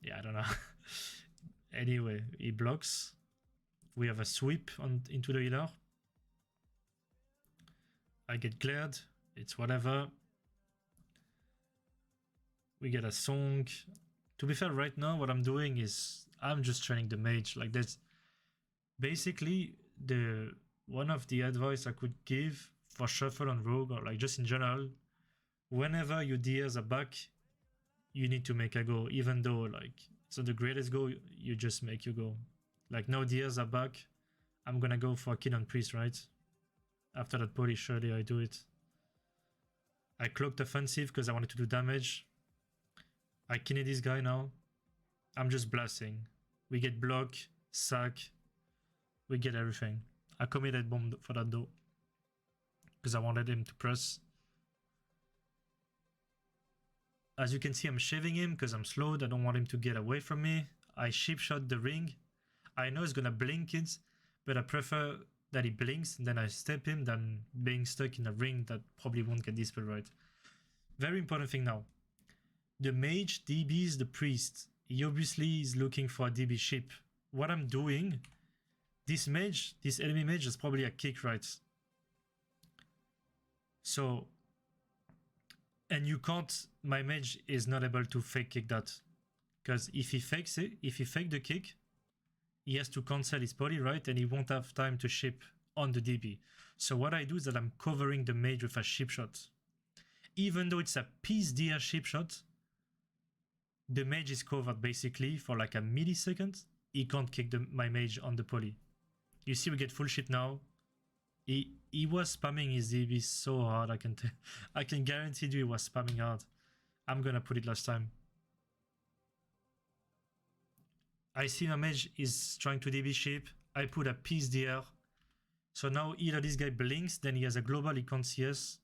Yeah, I don't know. Anyway, he blocks. We have a sweep into the healer. I get glared. It's whatever. We get a song. To be fair, right now, what I'm doing is I'm just training the mage. Like, that's basically one of the advice I could give for shuffle on rogue, or like just in general. Whenever your DRs are back, you need to make a go, even though like it's not the greatest go, you just make your go. Like, now DRs are back, I'm gonna go for a kill on priest, right? After that poly, surely I do it. I cloaked offensive because I wanted to do damage. I kill this guy now. I'm just blasting. We get block, sack. We get everything. I committed bomb for that though, because I wanted him to press. As you can see, I'm shaving him because I'm slowed. I don't want him to get away from me. I ship shot the ring. I know he's gonna blink it, but I prefer that he blinks and then I step him than being stuck in a ring that probably won't get dispelled right. Very important thing now. The mage DBs the priest. He obviously is looking for a DB ship. What I'm doing, this enemy mage is probably a kick, right? So, and you can't, my mage is not able to fake kick that. Because if he fakes it, if he fakes the kick, he has to cancel his poly, right? And he won't have time to ship on the DB. So what I do is that I'm covering the mage with a ship shot. Even though it's a piece DR ship shot, the mage is covered basically for like a millisecond. He can't kick my mage on the poly. You see, we get full ship now. He was spamming his DB so hard. I can guarantee you he was spamming hard. I'm gonna put it last time. I see my mage is trying to DB ship. I put a piece DR. So now either this guy blinks, then he has a global, he can't see us.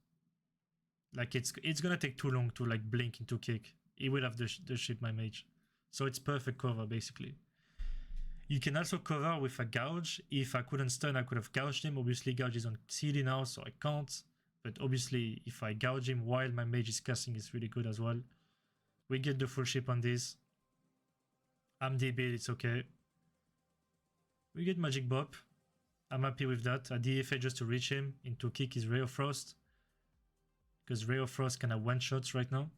Like, it's gonna take too long to like blink into kick. He will have the ship, my mage. So it's perfect cover basically. You can also cover with a gouge. If I couldn't stun, I could have gouged him. Obviously, gouge is on CD now, so I can't. But obviously, if I gouge him while my mage is casting, it's really good as well. We get the full ship on this. I'm DB, it's okay. We get magic bop. I'm happy with that. A DFA just to reach him into kick his Ray of Frost. Because Ray of Frost kind of one-shots right now.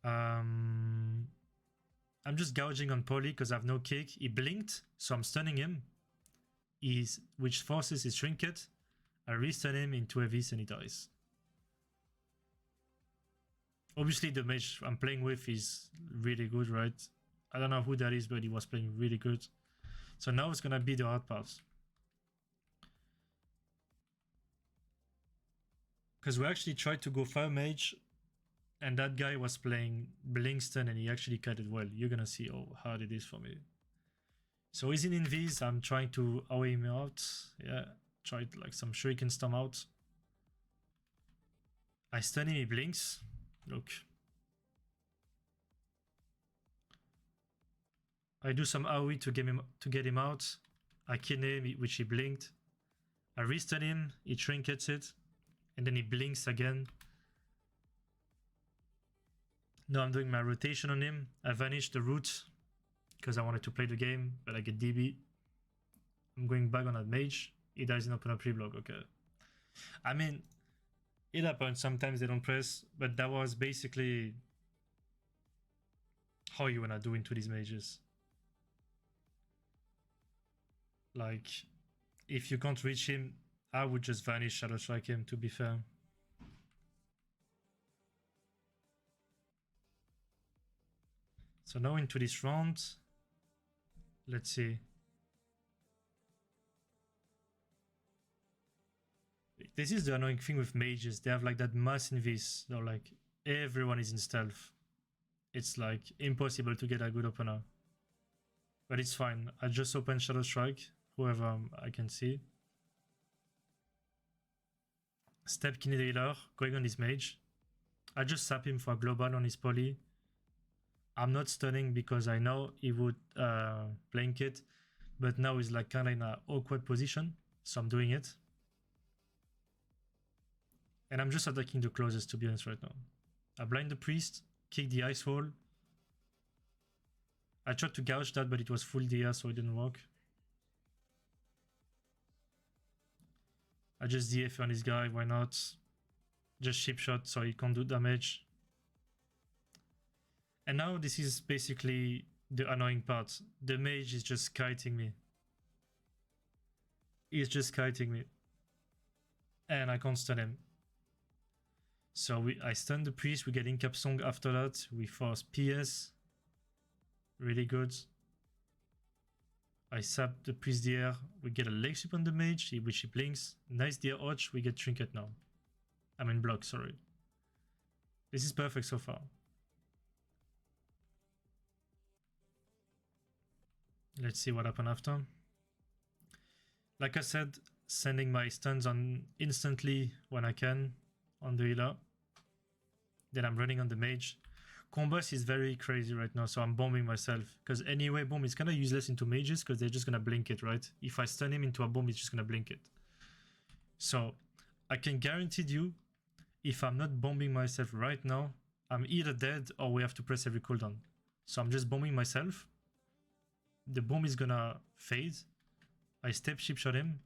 I'm just gouging on poly because I have no kick. He blinked, so I'm stunning him. Which forces his trinket. I restun him into a Vis and he dies. Obviously, the mage I'm playing with is really good, right? I don't know who that is, but he was playing really good. So now it's gonna be the hard part. Because we actually tried to go Fire Mage, and that guy was playing Blinkstone, and he actually cut it well. You're gonna see how hard it is for me. So he's in invis, I'm trying to away him out. Yeah, tried like some Shuriken Storm out. I stun him, he blinks. Look. I do some AoE to get him out. I kill him, which he blinked. I restun him, he trinkets it, and then he blinks again. Now I'm doing my rotation on him. I vanish the root because I wanted to play the game, but I get DB. I'm going back on that mage. He dies in open up pre-block, okay. I mean, it happens, sometimes they don't press, but that was basically how you wanna do into these mages. Like, if you can't reach him, I would just vanish Shadow Strike him, to be fair. So now into this round, let's see. This is the annoying thing with mages. They have like that mass invis. They're like, everyone is in stealth. It's like impossible to get a good opener. But it's fine. I just open Shadow Strike, whoever I can see. Step Kinetic Healer, going on this mage. I just sap him for a global on his poly. I'm not stunning because I know he would blink it, but now he's like kind of in an awkward position, so I'm doing it. And I'm just attacking the closest, to be honest, right now. I blind the priest, kick the ice wall. I tried to gouge that, but it was full DR, so it didn't work. I just DF on this guy, why not? Just ship shot so he can't do damage. And now this is basically the annoying part. The mage is just kiting me. He's just kiting me. And I can't stun him. So I stun the priest, we get Incap Song after that. We force PS. Really good. I sap the priest DR. We get a leg sweep on the mage, which he blinks. Nice DR Hodge, we get Trinket now. I mean block, sorry. This is perfect so far. Let's see what happened after. Like I said, sending my stuns on instantly when I can on the healer. Then I'm running on the mage. Combust is very crazy right now, so I'm bombing myself. Because anyway, bomb is kind of useless into mages because they're just going to blink it, right? If I stun him into a bomb, he's just going to blink it. So I can guarantee you, if I'm not bombing myself right now, I'm either dead or we have to press every cooldown. So I'm just bombing myself. The bomb is gonna fade. I step ship shot him,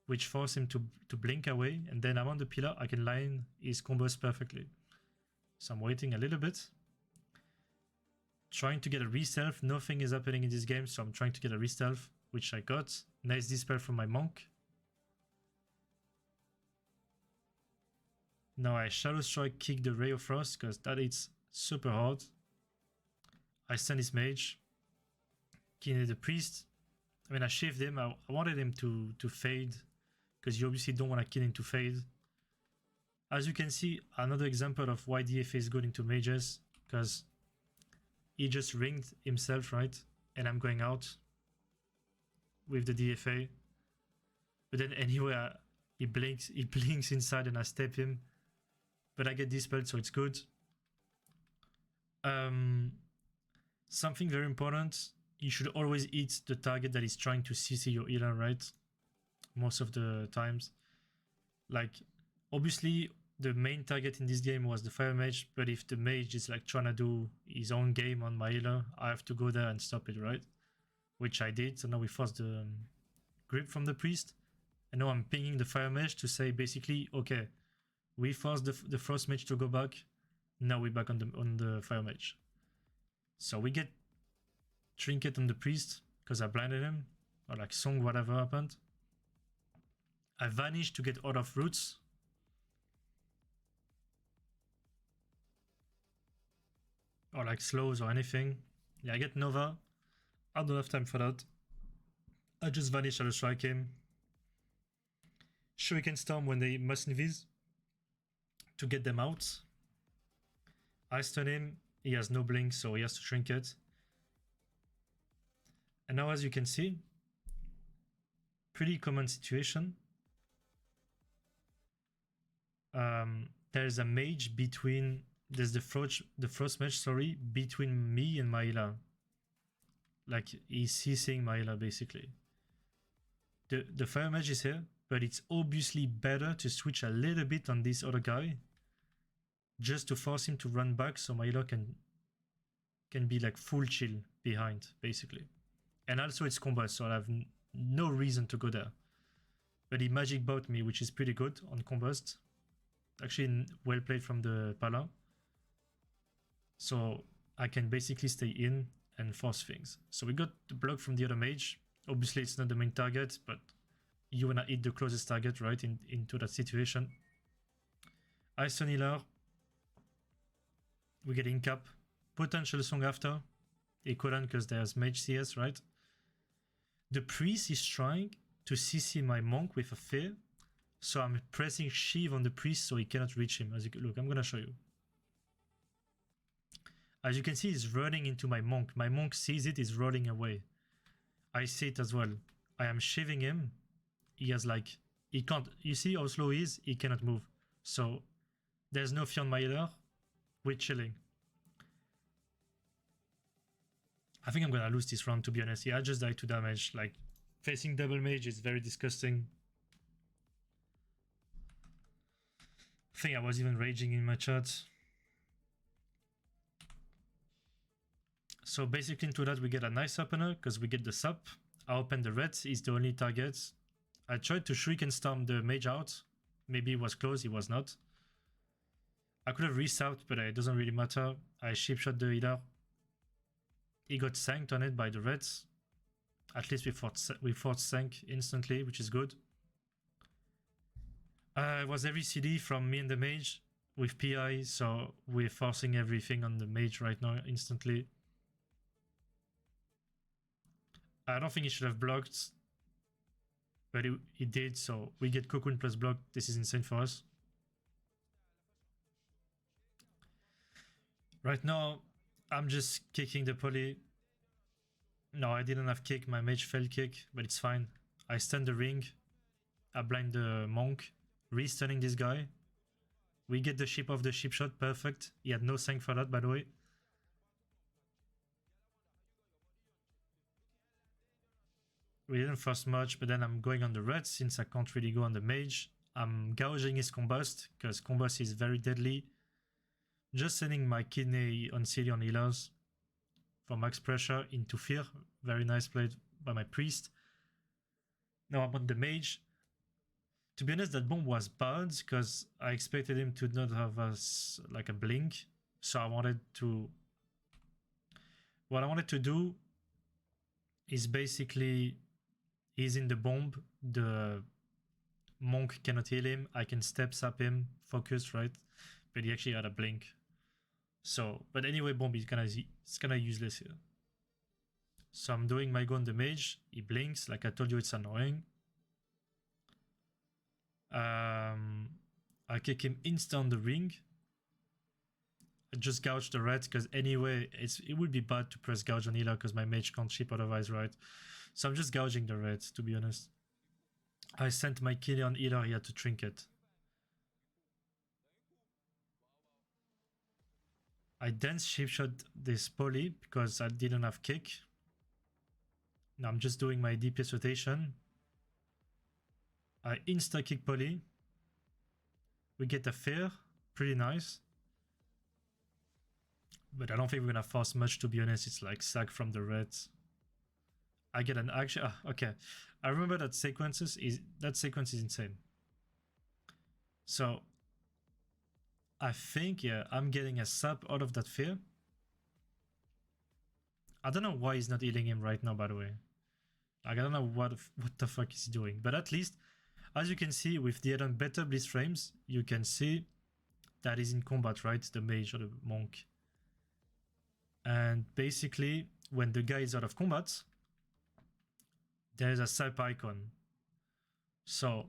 which force him to blink away, and then I'm on the pillar. I can line his combos perfectly. So I'm waiting a little bit. Trying to get a re-stealth. Nothing is happening in this game, so I'm trying to get a re-stealth, which I got. Nice dispel from my monk. Now I Shadow Strike, kick the Ray of Frost, because that is super hard. I stun his mage. Kill the priest. I mean, I shaved him. I wanted him to fade, because you obviously don't want to kill him to fade. As you can see, another example of why DFA is good into mages, because he just ringed himself, right? And I'm going out with the DFA. But then anyway, he blinks inside and I step him. But I get dispelled, so it's good. Something very important, you should always hit the target that is trying to CC your healer, right? Most of the times. Like, obviously, the main target in this game was the fire mage, but if the mage is like trying to do his own game on my healer, I have to go there and stop it, right? Which I did, so now we force the grip from the priest. And now I'm pinging the fire mage to say basically, okay, we forced the frost mage to go back, now we're back on the fire mage. So we get trinket on the priest, because I blinded him, or like song, whatever happened. I vanished to get out of roots. or like slows or anything. Yeah, I get Nova. I don't have time for that. I just vanish at a strike him. Shuriken Storm when they must invis to get them out. I stun him. He has no blink, so he has to trinket. And now, as you can see, pretty common situation. There's a mage between. There's the frost mage, sorry, between me and Maila. Like he's CCing Maila basically. The fire mage is here, but it's obviously better to switch a little bit on this other guy, just to force him to run back, so Maila can be like full chill behind basically. And also it's combust, so I have no reason to go there. But he magic bought me, which is pretty good on combust. Actually, well played from the Pala. So I can basically stay in and force things. So we got the block from the other mage. Obviously, it's not the main target, but you wanna hit the closest target, right, into that situation. I stun healer. We get incap. Potential song after. Equivalent because there's mage CS, right? The priest is trying to CC my monk with a fear. So I'm pressing Shiv on the priest so he cannot reach him. As you look, I'm gonna show you. As you can see, he's running into my monk. My monk sees it, he's rolling away. I see it as well. I am shiving him. He has like, he can't, you see how slow he is? He cannot move. So there's no fear on my healer. We're chilling. I think I'm gonna lose this round, to be honest. Yeah, I just died to damage. Like, facing double mage is very disgusting. I think I was even raging in my chat. So basically into that we get a nice opener because we get the sup. I open the red, he's the only target. I tried to Shuriken Storm the mage out. Maybe it was close, it was not. I could have reset, but it doesn't really matter. I ship shot the healer. He got sanked on it by the reds. At least we fought sank instantly, which is good. It was every CD from me and the mage with PI, so we're forcing everything on the mage right now instantly. I don't think he should have blocked, but he did, so we get Cocoon plus block. This is insane for us. Right now, I'm just kicking the poly. No, I didn't have kick, my mage fell kick, but it's fine. I stun the ring, I blind the monk, re-stunning this guy. We get the ship off the ship shot, perfect. He had no sank for that, by the way. We didn't force much, but then I'm going on the red since I can't really go on the mage. I'm gouging his combust, because combust is very deadly. Just sending my kidney on Cillian healers for max pressure into fear. Very nice played by my priest. Now I'm on the mage. To be honest, that bomb was bad because I expected him to not have like a blink. So I wanted to... What I wanted to do is basically... He's in the bomb. The monk cannot heal him. I can step sap him, focus, right? But he actually had a blink. So, but anyway, bomb is kinda useless here. So I'm doing my go on the mage. He blinks. Like I told you, it's annoying. I kick him instant on the ring. I just gouge the red because anyway, it would be bad to press gouge on healer because my mage can't ship otherwise, right? So I'm just gouging the red, to be honest. I sent my killie on healer, he had to trinket. I then ship shot this poly because I didn't have kick. Now I'm just doing my DPS rotation. I insta kick poly. We get a fair, pretty nice. But I don't think we're gonna force much, to be honest. It's like sack from the reds. I get an action. Okay. I remember that sequence is insane. So I think, yeah, I'm getting a sub out of that fear. I don't know why he's not healing him right now, by the way. Like, I don't know what the fuck is he doing. But at least, as you can see, with the add-on better bliss frames, you can see that he's in combat, right? The mage or the monk. And basically, when the guy is out of combat, there's a sap icon. So,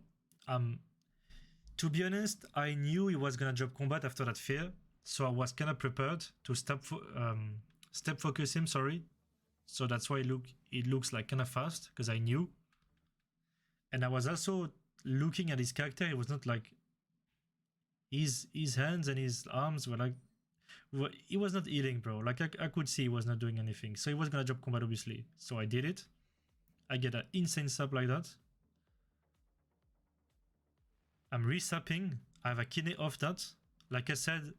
to be honest, I knew he was gonna drop combat after that fear, so I was kind of prepared to step focus him. Sorry, so that's why it looks like kind of fast, because I knew. And I was also looking at his character. It was not like his hands and his arms were like, he was not healing, bro. Like I could see he was not doing anything. So he was gonna drop combat, obviously. So I did it. I get an insane sap like that. I'm resapping. I have a kidney off that. Like I said,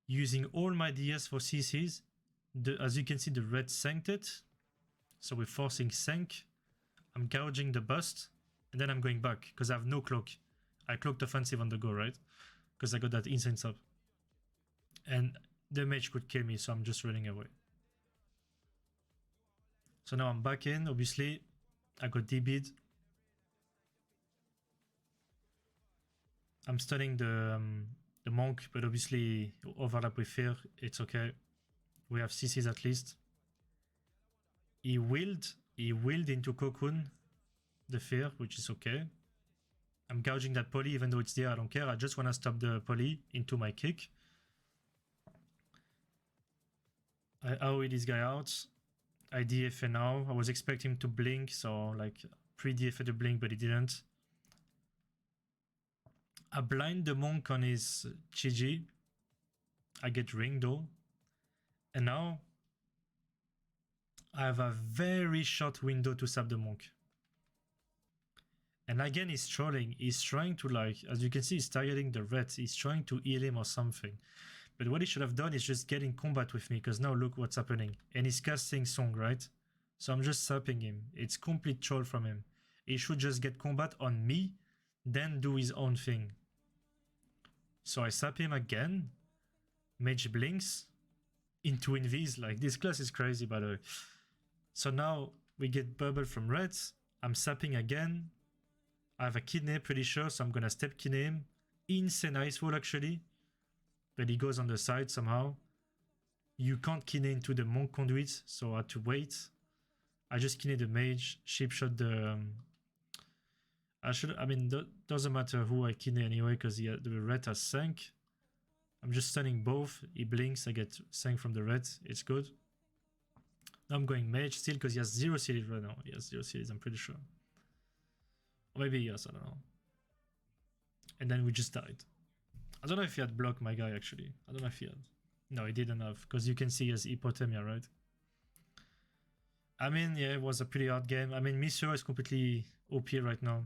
using all my DS for CCs. As you can see, the red sanked it. So we're forcing sank. I'm gouging the bust. And then I'm going back because I have no cloak. I cloaked offensive on the go, right? Because I got that insane sub. And the mage could kill me, so I'm just running away. So now I'm back in, obviously. I got DB'd. I'm stunning the monk, but obviously overlap with fear, it's okay. We have CCs at least. He willed into cocoon the fear, which is okay. I'm gouging that poly, even though it's there, I don't care. I just want to stop the poly into my kick. I AoE this guy out. I DFA now. I was expecting him to blink, so like pre-DFA to blink, but he didn't. I blind the monk on his GG. I get ring though. And now I have a very short window to sap the monk. And again, he's trolling. He's trying to, like, as you can see, he's targeting the red. He's trying to heal him or something. But what he should have done is just get in combat with me, because now look what's happening. And he's casting Song, right? So I'm just sapping him. It's complete troll from him. He should just get combat on me, then do his own thing. So I sap him again. Mage blinks into invis. Like, this class is crazy, by the way. So now we get bubble from red. I'm sapping again. I have a kidney, pretty sure, so I'm gonna step kidney him. Insane ice wall, actually. But he goes on the side somehow. You can't kidney into the monk conduit, so I had to wait. I just kidney the mage, ship shot the... I mean, doesn't matter who I kidney anyway, because the red has sank. I'm just stunning both. He blinks, I get sank from the red. It's good. Now I'm going mage still, because he has 0 cities right now. He has 0 cities, I'm pretty sure. Or maybe yes, I don't know. And then we just died. I don't know if he had blocked my guy, actually. I don't know if he had. No, he didn't have, because you can see he has hypothemia, right? I mean, yeah, it was a pretty hard game. I mean, Misio is completely OP right now.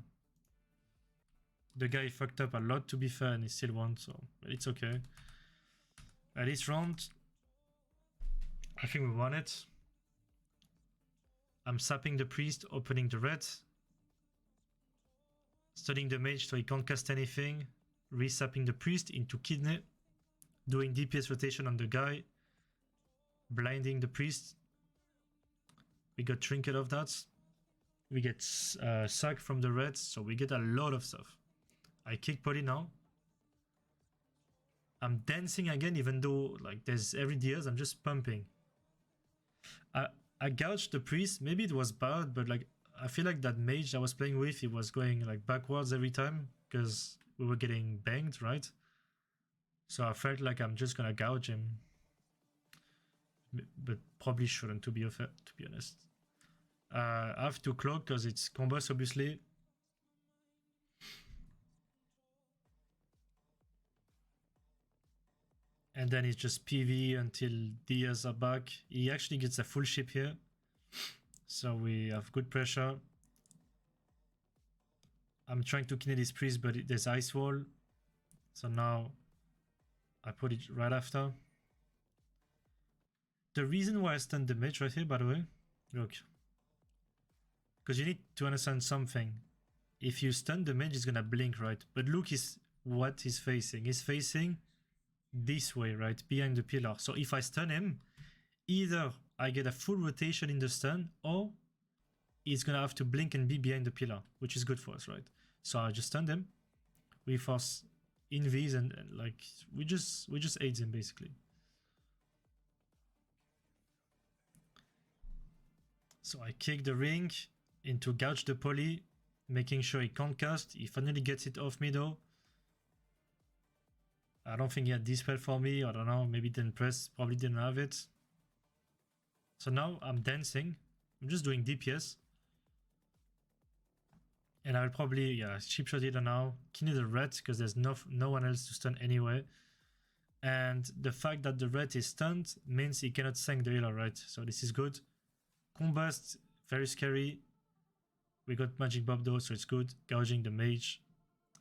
The guy fucked up a lot, to be fair, and he still won, so but it's okay. At this round, I think we won it. I'm sapping the priest, opening the red. Studying the mage so he can't cast anything. Resapping the priest into kidney. Doing DPS rotation on the guy. Blinding the priest. We got trinket of that. We get sack from the red, so we get a lot of stuff. I kick poly now. I'm dancing again, even though like there's every DS, I'm just pumping. I gouged the priest. Maybe it was bad, but like I feel like that mage I was playing with, he was going like backwards every time because we were getting banged, right? So I felt like I'm just gonna gouge him, but probably shouldn't, to be honest. I have to cloak because it's combos, obviously. And then it's just PV until DS are back. He actually gets a full ship here. So we have good pressure. I'm trying to kill this priest, but there's ice wall. So now I put it right after. The reason why I stunned the mage right here, by the way, look. Because you need to understand something. If you stun the mage, he's gonna blink, right? But look what he's facing. He's facing this way, right? Behind the pillar. So if I stun him, either I get a full rotation in the stun, or he's gonna have to blink and be behind the pillar, which is good for us, right? So I just stun him. We force invis and like we just aids him basically. So I kick the ring into gouge the poly, making sure he can't cast. He finally gets it off me though. I don't think he had dispel for me. I don't know, maybe didn't press, probably didn't have it. So now I'm dancing. I'm just doing DPS. And I'll probably, yeah, cheap shot healer now. Kill the red because there's no one else to stun anyway. And the fact that the red is stunned means he cannot sank the healer, right? So this is good. Combust, very scary. We got Magic Bob though, so it's good. Gouging the mage.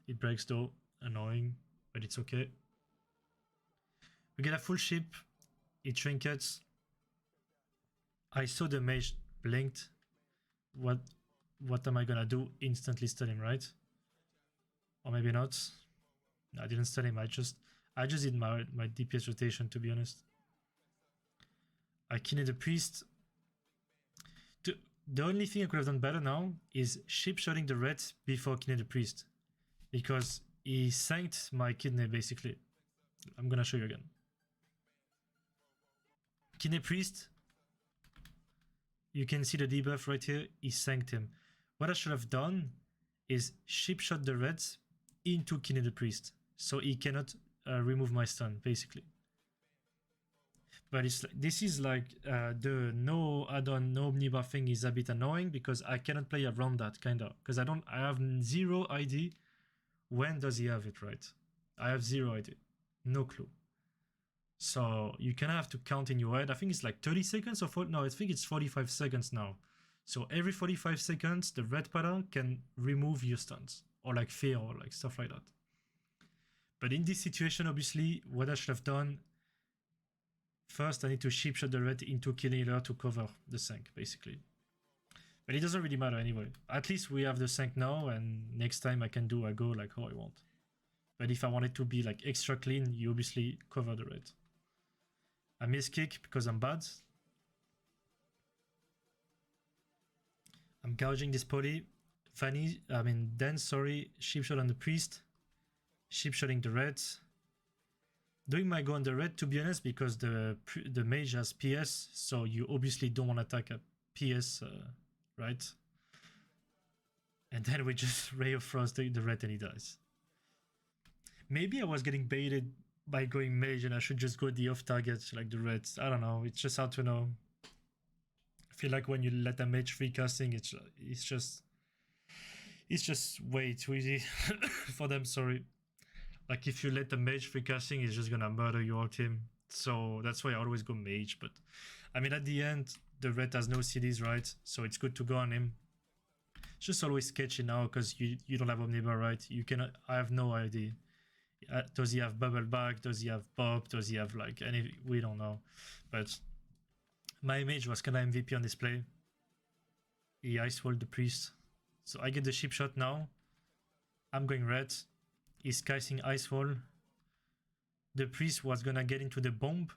It breaks though, annoying, but it's okay. We get a full ship. It trinkets. I saw the mage blinked. What am I gonna do? Instantly stun him, right? Or maybe not. No, I didn't stun him. I just did my DPS rotation, to be honest. I killed the priest. The only thing I could have done better now is ship shotting the red before killing the priest, because he sanked my kidney basically. I'm gonna show you again. Kidney priest. You can see the debuff right here. He sanked him. What I should have done is ship shot the reds into killing the priest, so he cannot remove my stun basically. But this is like the no add-on, no omnibuff thing is a bit annoying because I cannot play around that kinda, because I have zero idea when does he have it, right? I have zero idea, no clue. So you kind of have to count in your head. I think it's like 30 seconds or no, I think it's 45 seconds now. So every 45 seconds, the red pada can remove your stuns or like fear or like stuff like that. But in this situation, obviously, what I should have done, first I need to ship shot the red into killing healer to cover the sank, basically. But it doesn't really matter anyway. At least we have the sank now, and next time I can do a go like how I want. But if I want it to be like extra clean, you obviously cover the red. I miss kick because I'm bad. I'm gouging this poly. Then ship shot on the priest. Ship shotting the red. Doing my go on the red, to be honest, because the mage has PS, so you obviously don't want to attack a PS, right? And then we just Ray of Frost the red and he dies. Maybe I was getting baited by going mage and I should just go the off target like the reds. I don't know, it's just hard to know. I feel like when you let a mage free casting, it's just way too easy for them, sorry. Like if you let the mage free casting, it's just gonna murder your team. So that's why I always go mage. But I mean, at the end, the red has no CDs, right? So it's good to go on him. It's just always sketchy now because you don't have Omnibar, right? You cannot. I have no idea. Does he have bubble back? Does he have Bob? Does he have like any? We don't know. But my mage was kinda MVP on this play. He ice walled the priest. So I get the ship shot now. I'm going red. He's casting ice wall. The priest was gonna get into the bomb,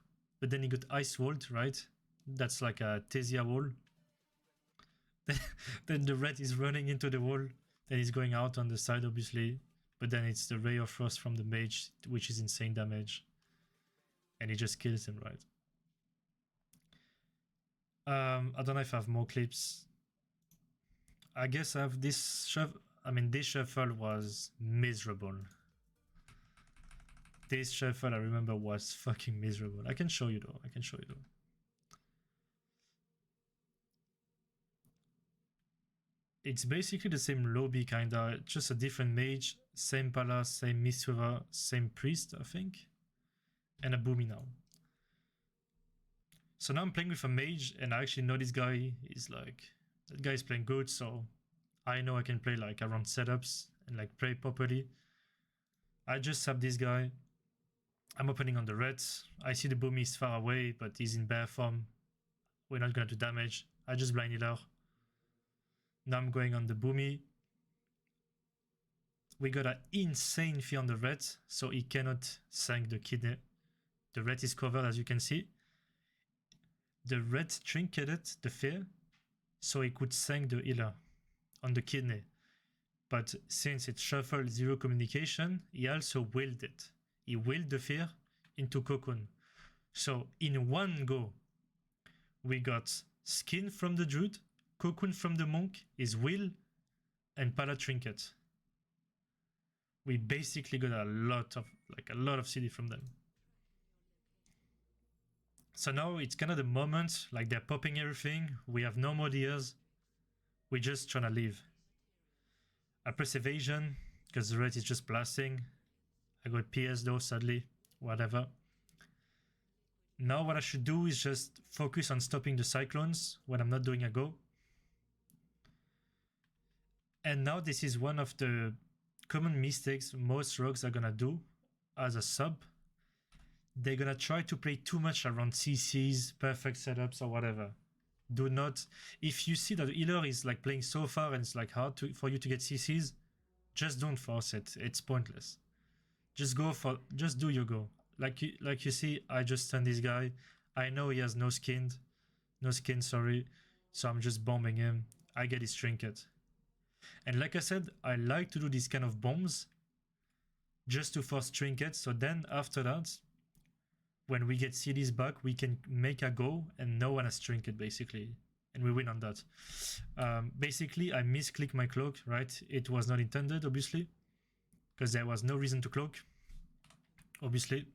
but then he got ice walled, right? That's like a Tesia wall. Then the red is running into the wall. Then he's going out on the side, obviously. But then it's the Ray of Frost from the mage, which is insane damage. And he just kills him, right? I don't know if I have more clips. I guess I have this shuffle. I mean, this shuffle was miserable. This shuffle, I remember, was fucking miserable. I can show you though. It's basically the same lobby, kinda, just a different mage, same palace, same Mistweaver, same priest, I think, and a boomy now. So now I'm playing with a mage, and I actually know this guy is like, that guy is playing good, so I know I can play like around setups and like play properly. I just have this guy. I'm opening on the reds. I see the boomy is far away, but he's in bear form. We're not gonna do damage. I just blind healer. Now I'm going on the boomy. We got an insane fear on the red, so he cannot sank the kidney. The red is covered, as you can see. The red trinketed the fear, so he could sank the healer on the kidney. But since it shuffled zero communication, he also willed it. He willed the fear into cocoon. So in one go, we got skin from the druid, Cocoon from the monk is Will and Pala Trinket. We basically got a lot of CD from them. So now it's kind of the moment, like they're popping everything. We have no more deers. We're just trying to leave. I press evasion because the red is just blasting. I got PS though, sadly. Whatever. Now what I should do is just focus on stopping the cyclones when I'm not doing a go. And now this is one of the common mistakes most rogues are gonna do as a sub. They're gonna try to play too much around CCs, perfect setups or whatever. Do not, if you see that the healer is like playing so far and it's like hard for you to get CCs, just don't force it. It's pointless. Just do your go. Like you see, I just stunned this guy. I know he has no skin, sorry. So I'm just bombing him. I get his trinket. And like I said, I like to do these kind of bombs just to force trinkets. So then after that, when we get CDs back, we can make a go and no one has trinket basically. And we win on that. Basically, I misclicked my cloak, right? It was not intended, obviously, because there was no reason to cloak, obviously.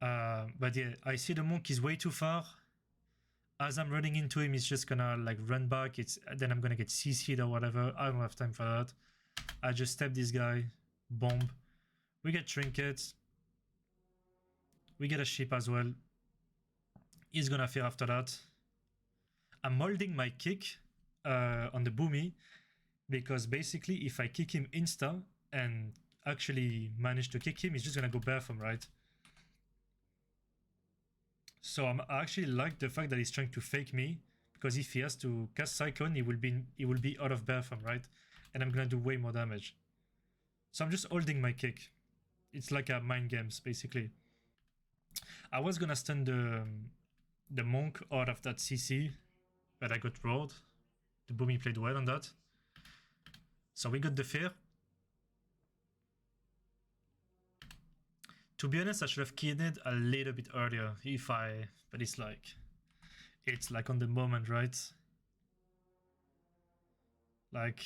But yeah, I see the monk is way too far. As I'm running into him, he's just gonna like run back. Then I'm gonna get CC'd or whatever. I don't have time for that. I just step this guy, bomb. We get trinkets. We get a ship as well. He's gonna fear after that. I'm molding my kick on the boomy because basically if I kick him insta and actually manage to kick him, he's just gonna go bare from right. So I actually like the fact that he's trying to fake me because if he has to cast Cyclone, he will be out of bare from right, and I'm gonna do way more damage. So I'm just holding my kick. It's like a mind games basically. I was gonna stun the monk out of that CC, but I got rolled. The boomy played well on that. So we got the fear. To be honest, I should have keyed it a little bit earlier but it's like on the moment, right? Like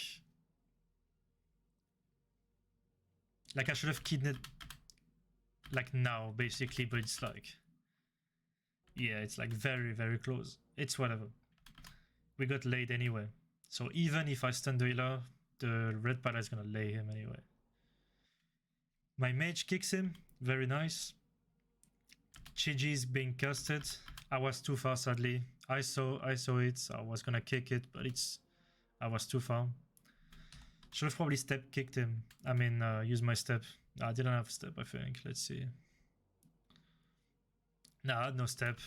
I should have keyed it like now, basically, but it's like, yeah, it's like very, very close. It's whatever. We got laid anyway. So even if I stun the healer, the red pala is gonna lay him anyway. My mage kicks him. Very nice. Chiji is being casted. I was too far, sadly. I saw it. I was gonna kick it, but I was too far. Should have probably step kicked him. I mean, use my step. I didn't have step, I think. Let's see. No, I had no step.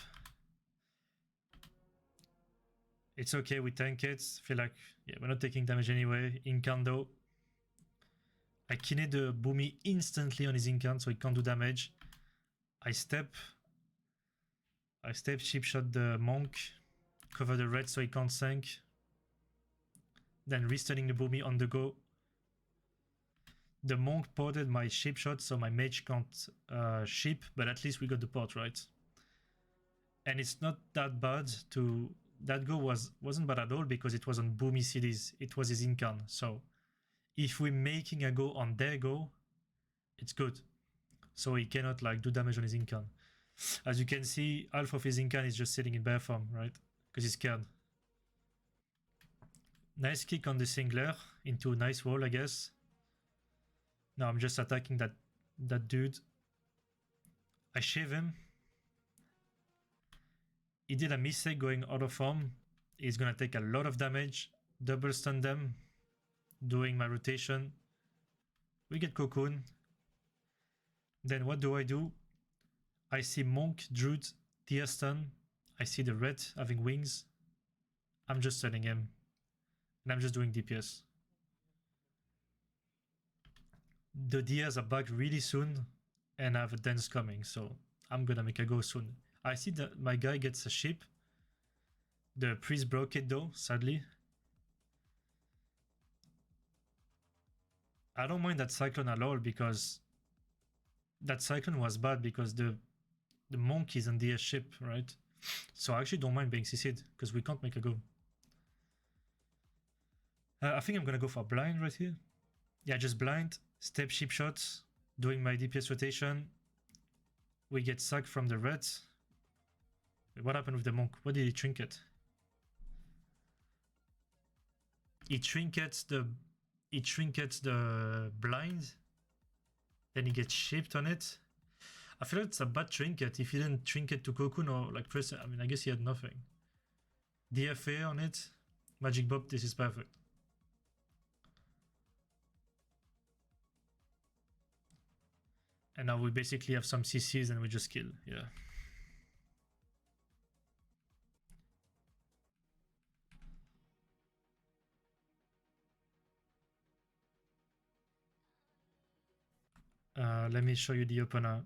It's okay, we tank it. Feel like, yeah, we're not taking damage anyway. Incando. I kinned the boomy instantly on his incant, so he can't do damage. I step chip shot the monk, cover the red so he can't sink. Then restunning the boomy on the go. The monk ported my ship shot, so my mage can't ship, but at least we got the port right. And it's not that bad to... That go wasn't bad at all because it was on boomy CDs. It was his incant, so if we're making a go on their go, it's good. So he cannot like do damage on his incant. As you can see, half of his incant is just sitting in bare form, right? Because he's scared. Nice kick on the singler into a nice wall, I guess. Now I'm just attacking that dude. I shave him. He did a mistake going out of form. He's gonna take a lot of damage. Double stun them. Doing my rotation. We get cocoon. Then what do? I see monk, druid, tear stun. I see the red having wings. I'm just stunning him. And I'm just doing DPS. The deers are back really soon. And I have a dance coming. So I'm gonna make a go soon. I see that my guy gets a ship. The priest broke it though, sadly. I don't mind that cyclone at all because that cyclone was bad because the monk is on the ship, right? So I actually don't mind being CC'd, because we can't make a go. I think I'm gonna go for blind right here. Yeah, just blind, step ship shots, doing my DPS rotation. We get sacked from the reds. What happened with the monk? What did he trinket? He trinkets the blind, then he gets shipped on it. I feel like it's a bad trinket. If he didn't trinket to Cocoon or like press, I mean, I guess he had nothing. DFA on it, Magic Bob, this is perfect. And now we basically have some CCs and we just kill, yeah. Let me show you the opener.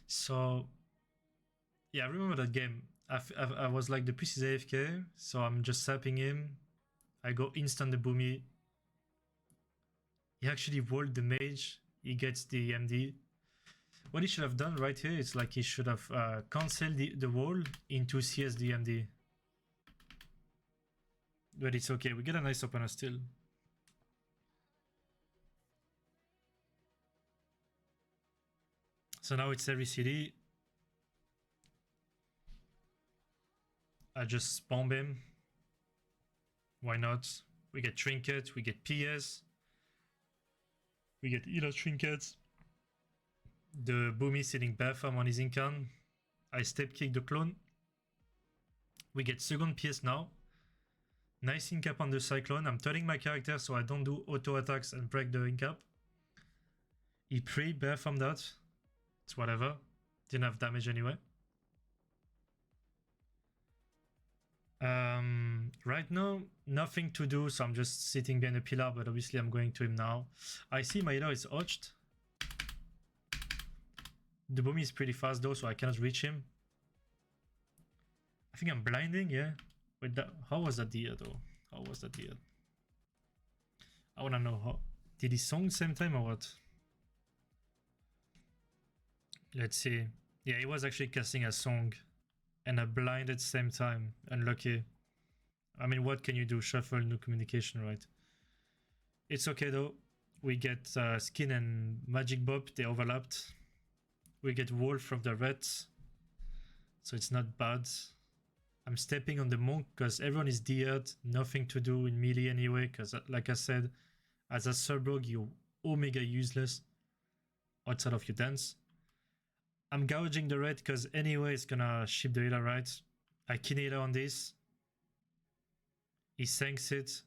So, yeah, I remember that game. I was like, the priest is AFK, so I'm just sapping him. I go instant the boomy. He actually walled the mage. He gets the MD. What he should have done right here is like he should have cancelled the wall into CS the MD. But it's okay, we get a nice opener still. So now it's every CD. I just bomb him. Why not? We get trinket, we get PS. We get healer trinkets. The boomy sitting bare farm on his incan. I step kick the clone. We get second PS now. Nice incap on the cyclone. I'm turning my character so I don't do auto attacks and break the incap. He pre bare from that. It's whatever. Didn't have damage anyway. Right now, nothing to do, so I'm just sitting behind a pillar, but obviously I'm going to him now. I see my healer is hotched. The boomy is pretty fast though, so I cannot reach him. I think I'm blinding, yeah. Wait, how was that deal though? How was that deal? I wanna know how. Did he song same time or what? Let's see. Yeah, he was actually casting a song and a blind at the same time. Unlucky. I mean, what can you do? Shuffle, no communication, right? It's okay though. We get Skin and Magic Bob, they overlapped. We get Wolf from the reds, so it's not bad. I'm stepping on the monk because everyone is DR'd, nothing to do in melee anyway, because like I said, as a sub-rogue, you're omega useless outside of your dance. I'm gouging the red because anyway it's gonna ship the healer, right? I kill healer on this. He sinks it.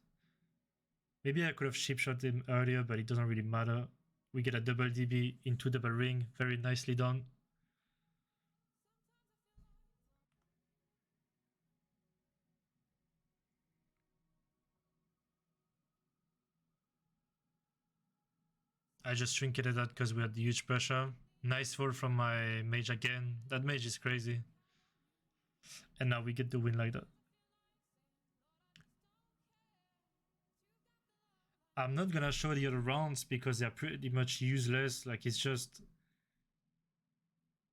Maybe I could have ship shot him earlier, but it doesn't really matter. We get a double DB into double ring, very nicely done. I just trinketed that because we had huge pressure. Nice fall from my mage again. That mage is crazy. And now we get the win like that. I'm not gonna show the other rounds because they're pretty much useless. Like, it's just...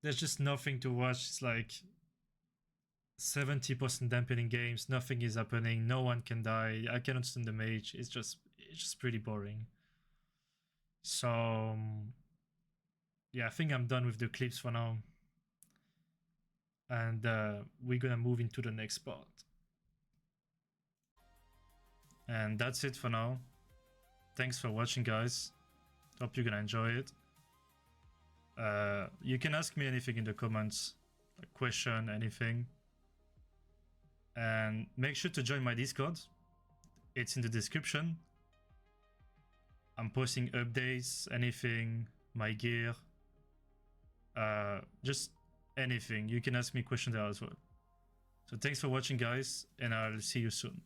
There's just nothing to watch. It's like 70% dampening games. Nothing is happening. No one can die. I cannot stun the mage. It's just pretty boring. So yeah, I think I'm done with the clips for now. And we're gonna move into the next part. And that's it for now. Thanks for watching, guys. Hope you're gonna enjoy it. You can ask me anything in the comments, a question, anything. And make sure to join my Discord. It's in the description. I'm posting updates, anything, my gear, just anything. You can ask me questions there as well. So thanks for watching, guys, and I'll see you soon.